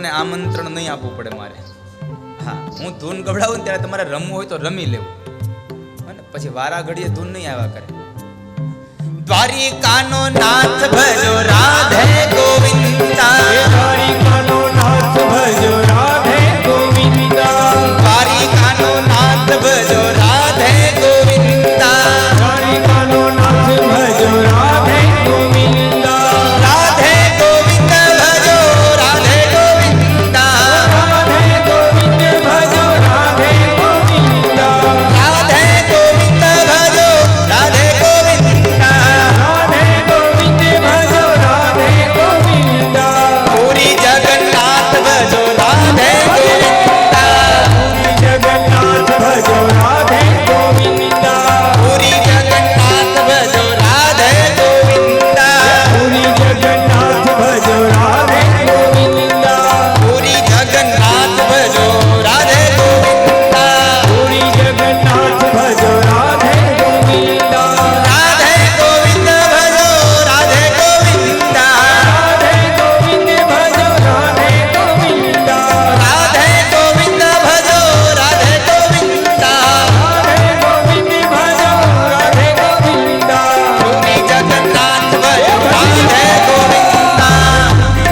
તમને આમંત્રણ નહીં આપવું પડે મારે. હા, હું ધૂન ગવડાવું ને ત્યારે તમારે રમવું હોય તો રમી લેવું, અને પછી વારા ઘડીએ ધૂન નહીં આવ્યા કરે. દ્વારિકાનો નાથ ભજો રાધે ગોવિંદા, દ્વારિકાનો નાથ ભજો રાધે ગોવિંદા, દ્વારિકાનો નાથ ભજો રાધે ગોવિંદા, દ્વારિકાનો નાથ ભજો રાધે ગોવિંદા, રાધે ગોવિંદ ભજો રાધે ગોવિંદા, રાધે ગોવિંદ ભજો રાધે ગોવિંદા, રાધે ગોવિંદ ભજો રાધે ગોવિંદા, રાધે ગોવિંદ ભજો રાધે ગોવિંદા, પૂરી જગન્નાથ ભજો રાધે ગોવિંદા, પૂરી જગન્નાથ ભજો રાધે ગોવિંદા, પૂરી જગન્નાથ ભજો રાધે ગોવિંદા, પૂરી જગન્નાથ ભજો રાધે ગોવિંદા, પૂરી જગન્નાથ ભજો રાધે ગોવિંદા, પૂરી જગન્નાથ ભજો રાધે ગોવિંદા, રાધે ગોવિંદ ભજો રાધે ગોવિંદા, રાધે ગોવિંદ ભજો રાધે ગોવિંદા, રાધે ગોવિંદ ભજો રાધે ગોવિંદા, રાધે ગોવિંદ ભજો રાધે ગોવિંદા, પૂરી જગન્નાથ ભજો રાધે ગોવિંદા,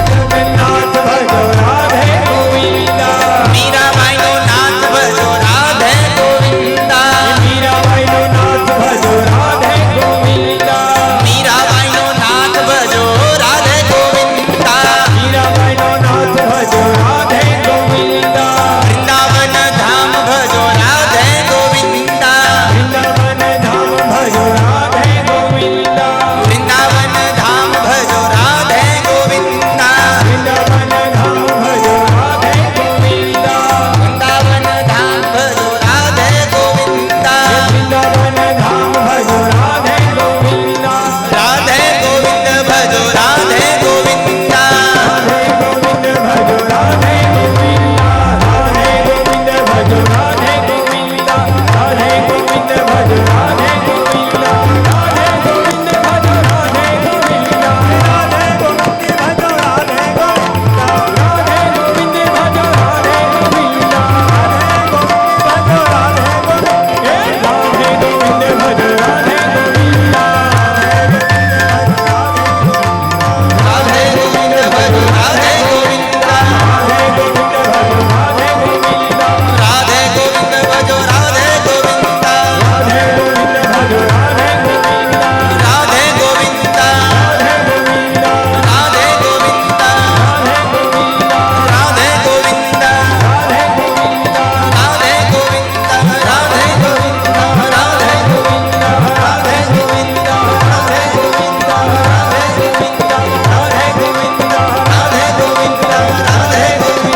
જગન્નાથ ભજો રાધે ગોવિંદા, મીરાબાઈનો નાથ ભજો રાધે ગોવિંદા, મીરાબાઈનો નાથ ભજો રાધે ગોવિંદા, મીરાબાઈનો નાથ ભજો રાધે ગોવિંદા, મીરાબાઈનો નાથ ભજો રાધે ગોવિંદા, વૃંદાવન ધામ ભજો રાધે ગોવિંદા, વૃંદાવન ધામ ભજો રાધે ગોવિંદા, વૃંદાવન ધામ ભજો રાધે ગોવિંદા, વૃંદાવન ધામ ભજો રાધે ગોવિંદા, વૃંદાવન ધામ ભજો રાધે ગોવિંદા, વૃંદાવન ધામ ભજો રાધે ગોવિંદા, રાધે ગોવિંદ ભજો રાધે ગોવિંદા, રાધે ગોવિંદ ભજો રાધે ગોવિંદા, રાધે ગોવિંદ ભજો રાધે ગોવિંદા, રાધે ગોવિંદ ભજો રાધે ગોવિંદા, રાધે ગોવિંદ ભજો રાધે ગોવિંદા, રાધે ગોવિંદ ભજો રાધે ગોવિંદા, રાધે ગોવિંદ ભજો રાધે ગોવિંદા, રાધે ગોવિંદ ભજો રાધે ગોવિંદા, રાધે ગોવિંદ ભજો રાધે ગોવિંદા, રાધે ગોવિંદ ભજો રાધે ગોવિંદા, રાધે ગોવિંદ ભજો રાધે ગોવિંદા, રાધે ગોવિંદ ભજો રાધે ગોવિંદા, રાધે ગોવિંદા, રાધે ગોવિંદા, રાધે ગોવિંદા, રાધે ગોવિંદા, રાધે ગોવિંદા, રાધે ગોવિંદા, રાધે ગોવિંદા, રાધે ગોવિંદા, રાધે ગોવિંદા, રાધે ગોવિંદા, રાધે ગોવિંદા, રાધે ગોવિંદા, રાધે ગોવિંદા.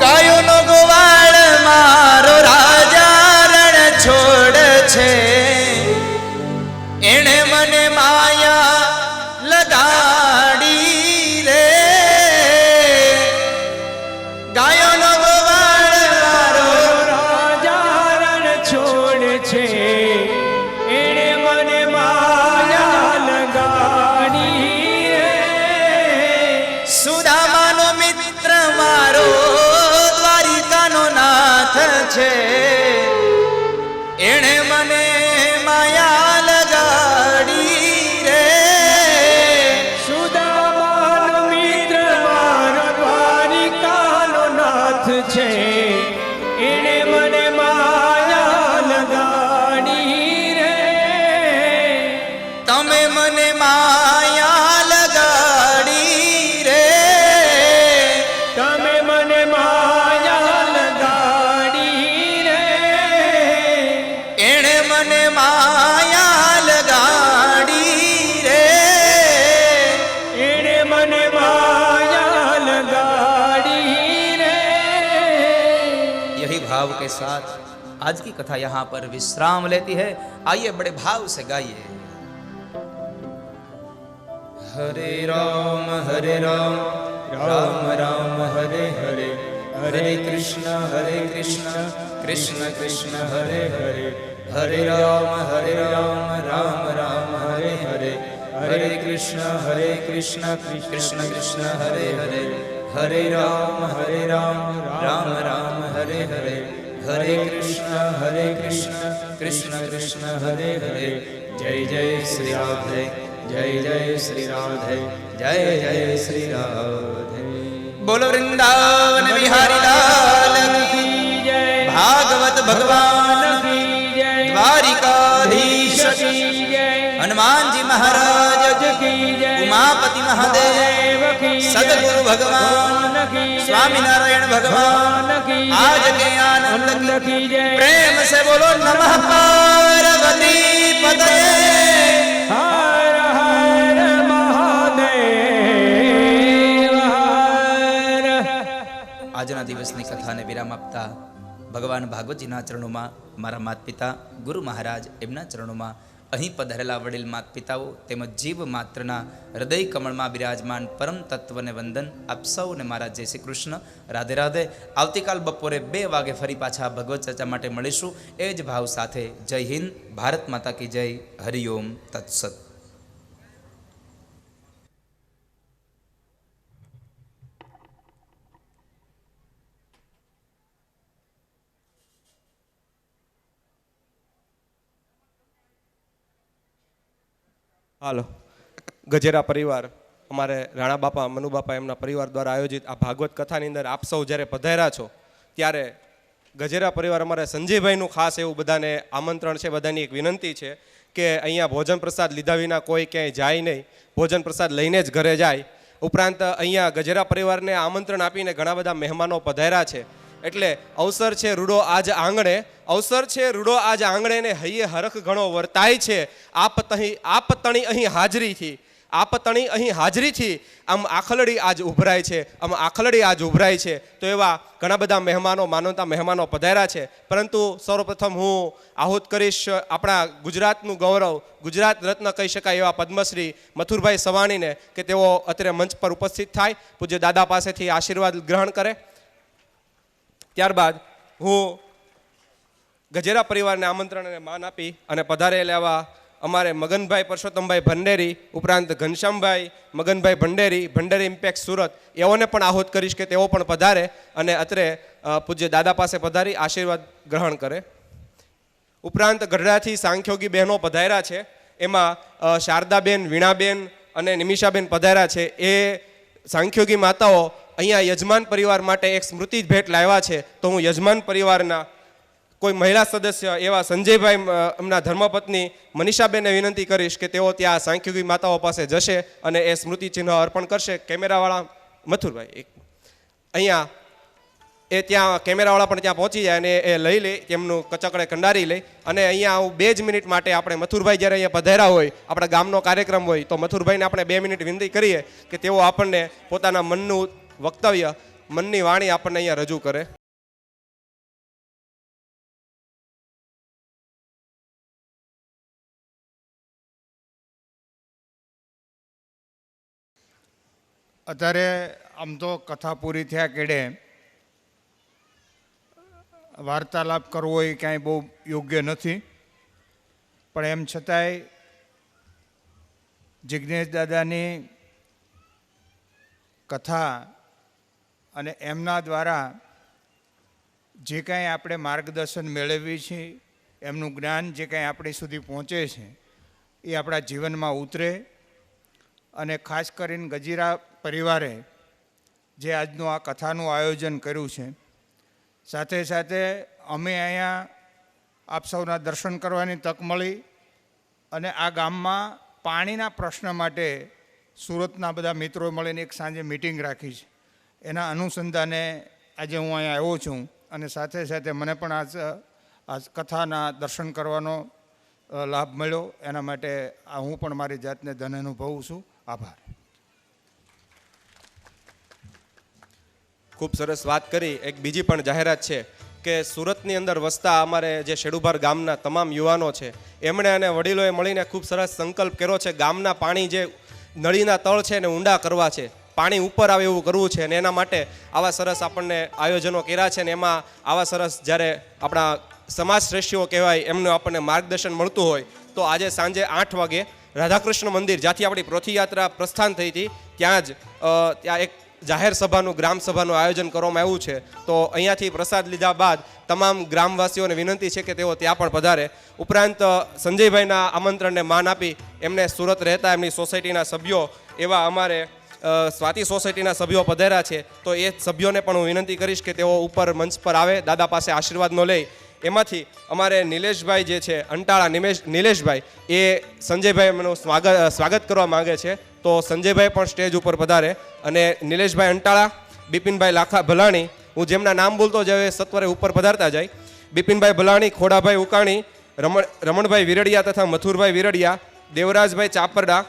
ગાયોનો ગોવાળ મારો રાજા રણ છોડ છે, એણે મને માયા લગાડી રે. ગાયોનો ગોવાળ મારો રાજા રણ છોડ છે, એણે મને માયા લગાડી રે. સુદામાનો મિત્ર મારો દ્વારિકાનો નાથ છે, એણે મને માયા લગાડી રે. સુદામાનો મિત્ર મારો દ્વારિકાનો નાથ છે, એણે મને માયા લગાડી રે. તમે મને માયા લગાડી રે. તમે મને માયા લગાડી રે. એણે મને માયા લગાડી રે. एणे मने माया लगाड़ी रे. यही भाव के साथ आज की कथा यहाँ पर विश्राम लेती है. आइए बड़े भाव से गाइए. हरे राम राम राम हरे हरे, हरे कृष्ण कृष्ण कृष्ण हरे हरे, हरे राम राम राम हरे हरे, हरे હરે કૃષ્ણ કૃષ્ણ કૃષ્ણ હરે હરે, હરે રામ રામ રામ હરે હરે, હરે કૃષ્ણ કૃષ્ણ કૃષ્ણ હરે હરે. જય જય શ્રી રાધે, જય જય શ્રી રાધે, જય જય શ્રી રાધે. બોલો વૃંદાવન બિહારી લાલ કી જય, ભાગવત ભગવાન કી જય, દ્વારિકાધીશ કી જય, હનુમાનજી મહારાજ કી જય, ઉમાપતિ મહાદેવ કી જય, સદગુરુ ભગવાન કી જય, સ્વામિનારાયણ ભગવાન કી જય, આજ કે આનંદ કી જય. પ્રેમ સે બોલો નમઃ પાર્વતી પતये. હર હર મહાદેવ હર. આજના દિવસની કથાને વિરામ આપતા ભગવાન ભાગવતજીના ચરણોમાં, મારા માતા પિતા ગુરુ મહારાજ એમના ચરણોમાં, અહીં પધારેલા વડીલ માતા પિતાઓ તેમજ જીવ માત્રના હૃદય કમળમાં બિરાજમાન પરમ તત્વને વંદન. આપ સૌને મારા જય શ્રી કૃષ્ણ, રાધે રાધે. આવતીકાલ બપોરે 2 વાગે ફરી પાછા ભગવત ચર્ચા માટે મળીશું એ જ ભાવ સાથે. જય હિન્દ, ભારત માતા કી જય. હરિઓમ તત્સત. હાલો, ગજેરા પરિવાર, અમારે રાણા બાપા મનુ બાપા એમના પરિવાર દ્વારા આયોજિત આ ભાગવત કથાની અંદર આપ સૌ જ્યારે પધાર્યા છો ત્યારે ગજેરા પરિવાર અમારે સંજયભાઈનું ખાસ એવું બધાને આમંત્રણ છે, બધાની એક વિનંતી છે કે અહીંયા ભોજન પ્રસાદ લીધા વિના કોઈ ક્યાંય જાય નહીં, ભોજન પ્રસાદ લઈને જ ઘરે જાય. ઉપરાંત અહીંયા ગજેરા પરિવારને આમંત્રણ આપીને ઘણા બધા મહેમાનો પધાર્યા છે. એટલે અવસર છે રૂડો આજ આંગણે, અવસર છે રૂડો આજ આંગણે ને હૈયે હરખ ઘણો વર્તાય છે. આપ તણી અહીં હાજરીથી, આપ તણી અહીં હાજરીથી આમ આખલડી આજ ઉભરાય છે, આમ આખલડી આજ ઉભરાય છે. તો એવા ઘણા બધા મહેમાનો, માનવતા મહેમાનો પધાર્યા છે. પરંતુ સૌપ્રથમ હું આહુત કરીશ આપણા ગુજરાતનું ગૌરવ, ગુજરાત રત્ન કહી શકાય એવા પદ્મશ્રી મથુરભાઈ સવાણીને કે તેઓ અત્યારે મંચ પર ઉપસ્થિત થાય, પૂજ્ય દાદા પાસેથી આશીર્વાદ ગ્રહણ કરે. ત્યારબાદ હું ગજેરા પરિવારને આમંત્રણ અને માન આપી અને પધારેલા એવા અમારે મગનભાઈ પરસોત્તમભાઈ ભંડેરી, ઉપરાંત ઘનશ્યામભાઈ મગનભાઈ ભંડેરી ઇમ્પેક્ટ સુરત, એઓને પણ આહુત કરીશ કે તેઓ પણ પધારે અને અત્રે પૂજ્ય દાદા પાસે પધારી આશીર્વાદ ગ્રહણ કરે. ઉપરાંત ગઢડાથી સાંખ્યોગી બહેનો પધાર્યા છે, એમાં શારદાબેન, વીણાબેન અને નિમિષાબેન પધાર્યા છે. એ સાંખ્યોગી માતાઓ અહીંયા યજમાન પરિવાર માટે એક સ્મૃતિ ભેટ લાવ્યા છે. તો હું યજમાન પરિવારના કોઈ મહિલા સદસ્ય એવા સંજયભાઈ એમના ધર્મપત્ની મનીષાબેનને વિનંતી કરીશ કે તેઓ ત્યાં સાંખ્યોગી માતાઓ પાસે જશે અને એ સ્મૃતિ ચિહ્ન અર્પણ કરશે. કેમેરાવાળા મથુરભાઈ અહીંયા એ ત્યાં કેમેરાવાળા પણ ત્યાં પહોંચી જાય અને એ લઈ લે, તેમનું કચકડે કંડારી લઈ અને અહીંયા હું 2 જ મિનિટ માટે આપણે મથુરભાઈ જ્યારે અહીંયા પધાર્યા હોય, આપણા ગામનો કાર્યક્રમ હોય, તો મથુરભાઈને આપણે 2 મિનિટ વિનંતી કરીએ કે તેઓ આપણને પોતાના મનનું વક્તવ્ય, મનની વાણી આપણને અહીંયા રજૂ કરે. અત્યારે આમ તો કથા પૂરી થયા કેડે વાર્તાલાપ કરવો એ કાંઈ બહુ યોગ્ય નથી, પણ એમ છતાંય જિજ્ઞેશ દાદાની કથા અને એમના દ્વારા જે કાંઈ આપણે માર્ગદર્શન મેળવીએ છીએ, એમનું જ્ઞાન જે કાંઈ આપણી સુધી પહોંચે છે એ આપણા જીવનમાં ઉતરે. અને ખાસ કરીને ગજેરા પરિવારે જે આજનું આ કથાનું આયોજન કર્યું છે, સાથે સાથે અમે અહીંયા આપ સૌના દર્શન કરવાની તક મળી અને આ ગામમાં પાણીના પ્રશ્ન માટે સુરતના બધા મિત્રો મળીને એક સાંજે મિટિંગ રાખી છે. એના અનુસંધાને આજે હું અહીંયા આવ્યો છું અને સાથે સાથે મને પણ આ કથાના દર્શન કરવાનો લાભ મળ્યો. એના માટે હું પણ મારી જાતને ધન અનુભવું છું. આભાર. ખૂબ સરસ વાત કરી. એક બીજી પણ જાહેરાત છે કે સુરતની અંદર વસતા અમારે જે શેડુભાર ગામના તમામ યુવાનો છે, એમણે અને વડીલોએ મળીને ખૂબ સરસ સંકલ્પ કર્યો છે. ગામના પાણી જે નળીના તળ છે એને ઊંડા કરવા છે, પાણી ઉપર આવે એવું કરવું છે. અને એના માટે આવા સરસ આપણને આયોજનો કર્યા છે. ને એમાં આવા સરસ જ્યારે આપણા સમાજ શ્રેષ્ઠીઓ કહેવાય એમનું આપણને માર્ગદર્શન મળતું હોય, તો આજે સાંજે 8 વાગે રાધાકૃષ્ણ મંદિર, જ્યાંથી આપણી પૃથ્વીયાત્રા પ્રસ્થાન થઈ હતી, ત્યાં એક જાહેર સભાનું, ગ્રામ સભાનું આયોજન કરવામાં આવ્યું છે. તો અહીંયાથી પ્રસાદ લીધા બાદ તમામ ગ્રામવાસીઓને વિનંતી છે કે તેઓ ત્યાં પણ પધારે. ઉપરાંત સંજયભાઈના આમંત્રણને માન આપી એમને સુરત રહેતા એમની સોસાયટીના સભ્યો એવા અમારે સ્વાતિ સોસાયટીના સભ્યો પધાર્યા છે. તો એ સભ્યોને પણ હું વિનંતી કરીશ કે તેઓ ઉપર મંચ પર આવે, દાદા પાસે આશીર્વાદનો લઈ. એમાંથી અમારે નિલેશભાઈ જે છે અંટાળા, નિલેશભાઈ, એ સંજયભાઈ એમનું સ્વાગત કરવા માંગે છે. તો સંજયભાઈ પણ સ્ટેજ ઉપર પધારે. અને નિલેશભાઈ અંટાળા, બિપિનભાઈ લાખા ભલાણી, હું જેમના નામ બોલતો જાય સત્વરે ઉપર પધારતા જાય. બિપિનભાઈ ભલાણી, ખોડાભાઈ ઉકાણી, રમણભાઈ વિરડિયા તથા મથુરભાઈ વિરડિયા, દેવરાજભાઈ ચાપરડા,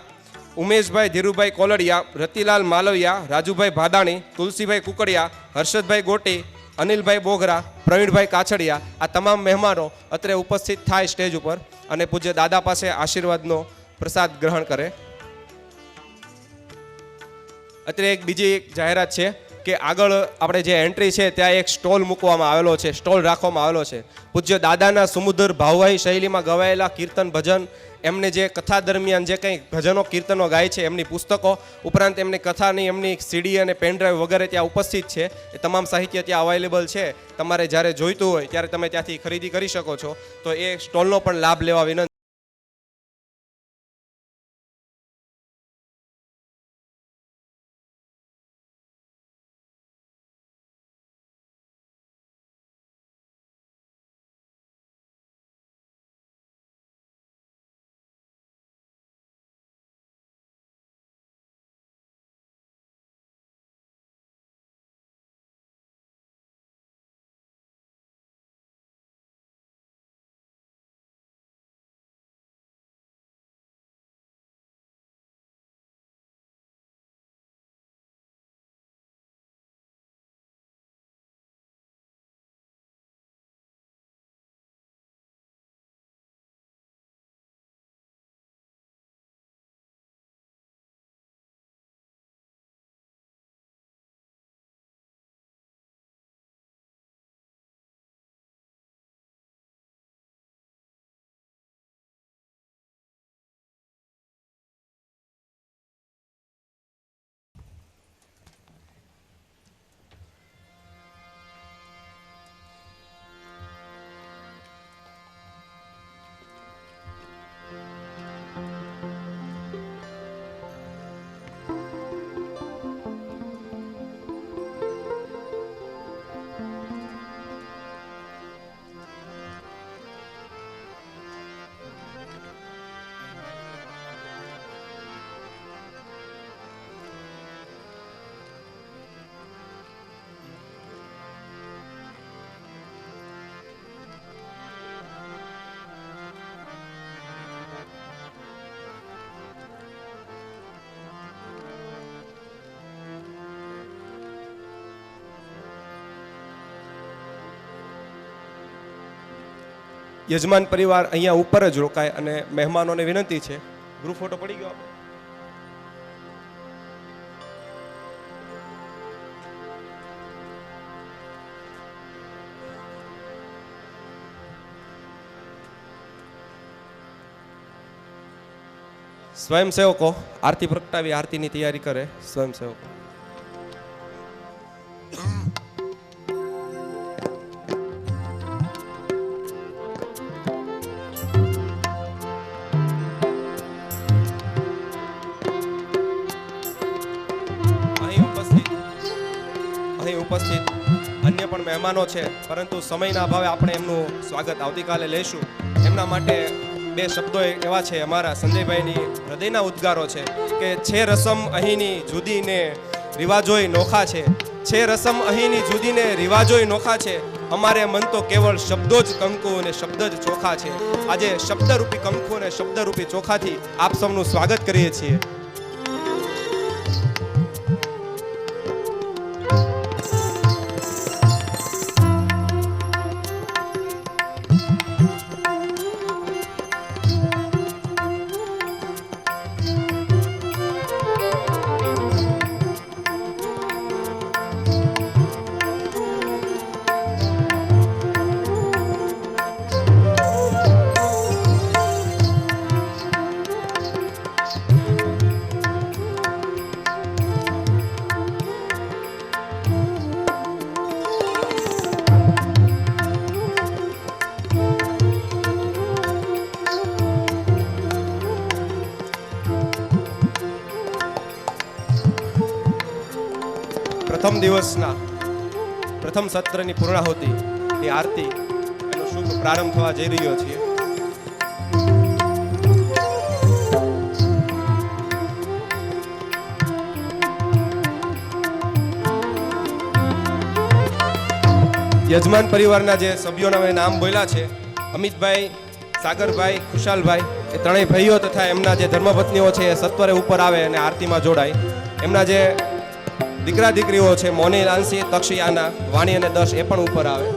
ઉમેશભાઈ ધીરુભાઈ કોલડિયા, રતિલાલ માલવિયા, રાજુભાઈ ભાદાણી, તુલસીભાઈ કુકડિયા, હર્ષદભાઈ ગોટી, અનિલભાઈ બોગરા, પ્રવીણભાઈ કાછડિયા, આ તમામ મહેમાનો અત્રે ઉપસ્થિત થાય સ્ટેજ ઉપર અને પૂજ્ય દાદા પાસે આશીર્વાદનો પ્રસાદ ગ્રહણ કરે. અત્યારે એક બીજી એક જાહેરાત છે કે આગળ આપણે જે એન્ટ્રી છે ત્યાં એક સ્ટોલ મૂકવામાં આવેલો છે, સ્ટોલ રાખવામાં આવેલો છે. પૂજ્ય દાદાના સુમધુર ભાવવાહી શૈલીમાં ગવાયેલા કીર્તન ભજન, એમને જે કથા દરમિયાન જે કંઈ ભજનો કીર્તનો ગાય છે એમની પુસ્તકો, ઉપરાંત એમની કથાની એમની સીડી અને પેનડ્રાઈવ વગેરે ત્યાં ઉપસ્થિત છે. એ તમામ સાહિત્ય ત્યાં અવેલેબલ છે. તમારે જ્યારે જોઈતું હોય ત્યારે તમે ત્યાંથી ખરીદી કરી શકો છો. તો એ સ્ટોલનો પણ લાભ લેવા વિનંતી. યજમાન પરિવાર અહીંયા ઉપર જ રોકાય અને મહેમાનોને વિનંતી છે. ગ્રુપ ફોટો પડી ગયો આપણે. સ્વયંસેવકો આરતી પ્રગટાવી આરતીની તૈયારી કરે. સ્વયંસેવકો ઉપસ્થિત અન્ય પણ મહેમાનો છે, પરંતુ સમયના અભાવે આપણે એમનું સ્વાગત આવતીકાલે લઈશું. એમના માટે બે શબ્દો એવા છે, અમારા સંજયભાઈની હૃદયના ઉદ્ગારો છે કે છે રસમ અહીંની જુદીને રિવાજોય નોખા છે રસમ અહીંની જુદીને રિવાજોય નોખા છે. અમારે મન તો કેવળ શબ્દો જ કંકુ અને શબ્દ જ ચોખા છે. આજે શબ્દરૂપી કંકુ અને શબ્દરૂપી ચોખાથી આપ સૌનું સ્વાગત કરીએ છીએ. પ્રથમ દિવસના પ્રથમ સત્રની પૂર્ણાહુતિ એ આરતી એનો શુભ પ્રારંભ થવા જઈ રહ્યો છે. યજમાન પરિવારના જે સભ્યોના મેં નામ બોલ્યા છે, અમિતભાઈ, સાગરભાઈ, ખુશાલભાઈ, એ ત્રણેય ભાઈઓ તથા એમના જે ધર્મપત્નીઓ છે એ સત્વરે ઉપર આવે અને આરતીમાં જોડાય. એમના જે દીકરા દીકરીઓ છે, મોની, લાંસી, તક્ષિયાના, વાણી અને દર્શ, એ પણ ઉપર આવે.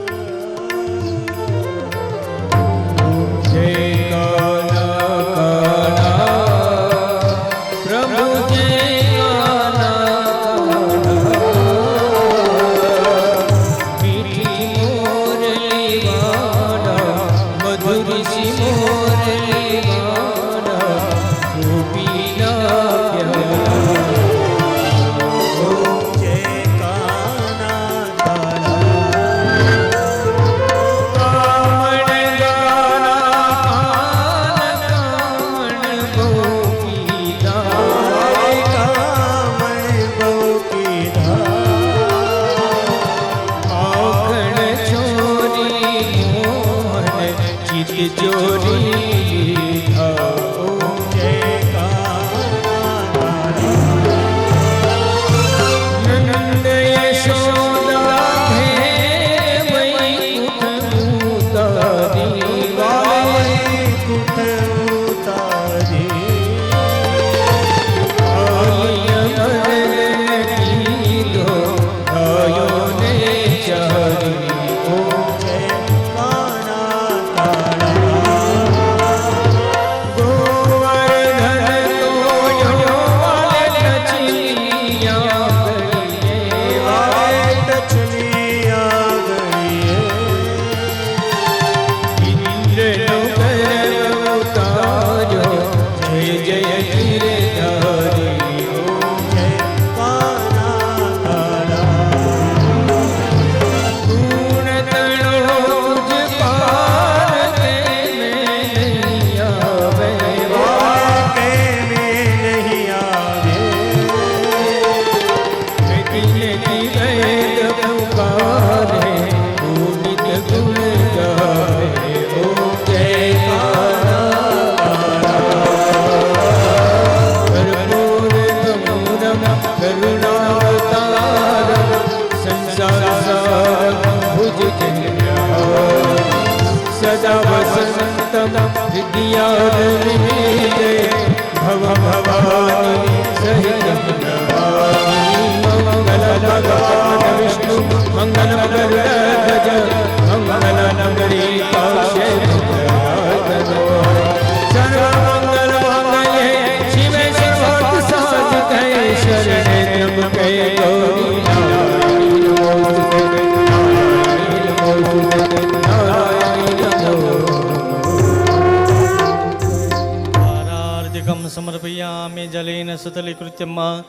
समर्पयामि जलेन सुतलीकृत्यं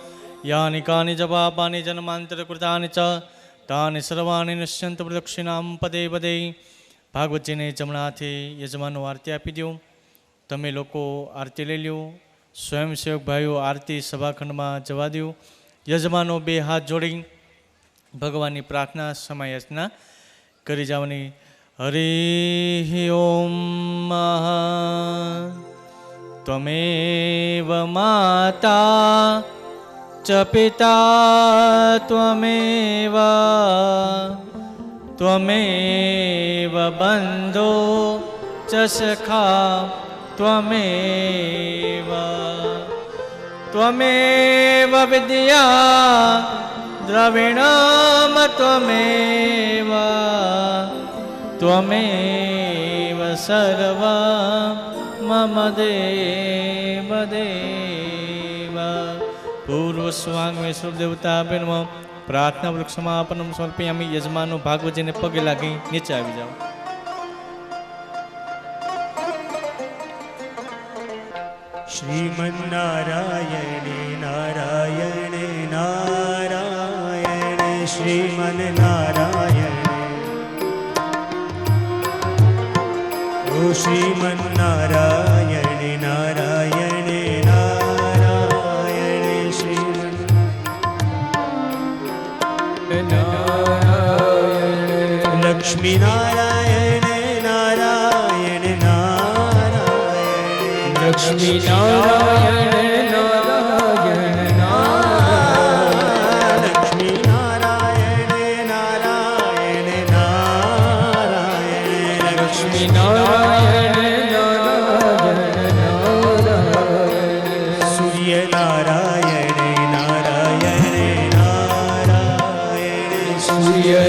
यानि कानि च पापानि जन्मान्तरकृतानि च तानि सर्वाणि नश्यन्तु प्रदक्षिणां पदे पदे. ભાગવતજીને જમણાથી યજમાનો આરતી આપી દો. તમે લોકો આરતી લઈ લો. સ્વયંસેવક ભાઈઓ આરતી સભાખંડમાં જવા દો. યજમાનો બે હાથ જોડી ભગવાનની પ્રાર્થના સમયાચના કરી જવાની. હરિ ઓમ. ત્વમેવ માતા ચ પિતા ત્વમેવ ત્વમેવ બંધો ચ સખા ત્વમેવ ત્વમેવ વિદ્યા દ્રવિણમ ત્વમેવ ત્વમેવ સર્વ મમ દેવ દેવ. પૂર્વ સ્વાંગમે સૂર્યદેવતાભ્યો નમઃ. પ્રાર્થના વૃક્ષમાપનમ સમર્પયામિ. યજમાનો ભાગવતજીને પગે લાગી નીચે આવી જાઓ. શ્રીમન્નારાયણે નારાયણે નારાયણે શ્રીમન્નારાયણે ઓ શ્રીમન્નારાયણે નારાયણે નારાયણે શ્રીમન્ લક્ષ્મી નારાયણ નારાયણ નારાયણ લક્ષ્મી નારાયણ નારાયણ નારાયણ લક્ષ્મી નારાયણ નારાયણ નારાયણ લક્ષ્મી નારાયણ નારાયણ નારાયણ સૂર્ય નારાયણ નારાયણ નારાયણ સૂર્ય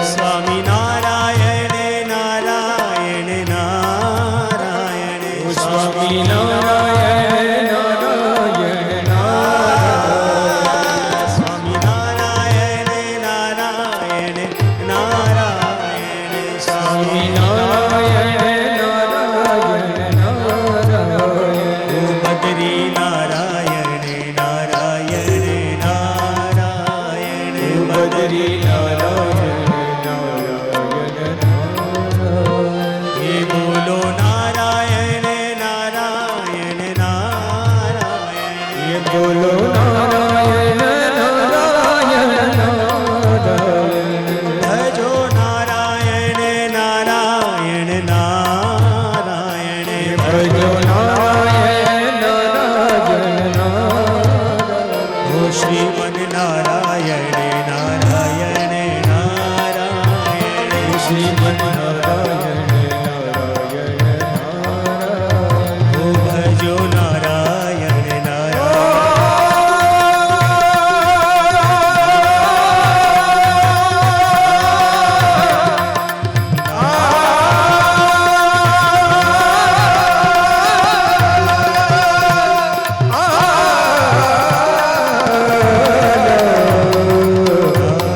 સ્વામી નારાયણ નારાયણ નારાયણ સ્વામી નારાયણ નારાયણ નારાયણ સ્વામી નારાયણ નારાયણ નારાયણ સ્વામી નારાયણ નારાયણ નારાયણ બદ્રી નારાયણ નારાયણ નારાયણ બદ્રી નારાયણ હે બોલો નારાયણ નારાયણ નારાયણ હે બોલો નારાયણ નારાયણ નારાયણ ભજો નારાયણ નારાયણ નારાયણ ભજો નારાયણ નારાયણ નારાયણ હો શ્રીમન નારાયણ નારાયણ નારાયણ શ્રી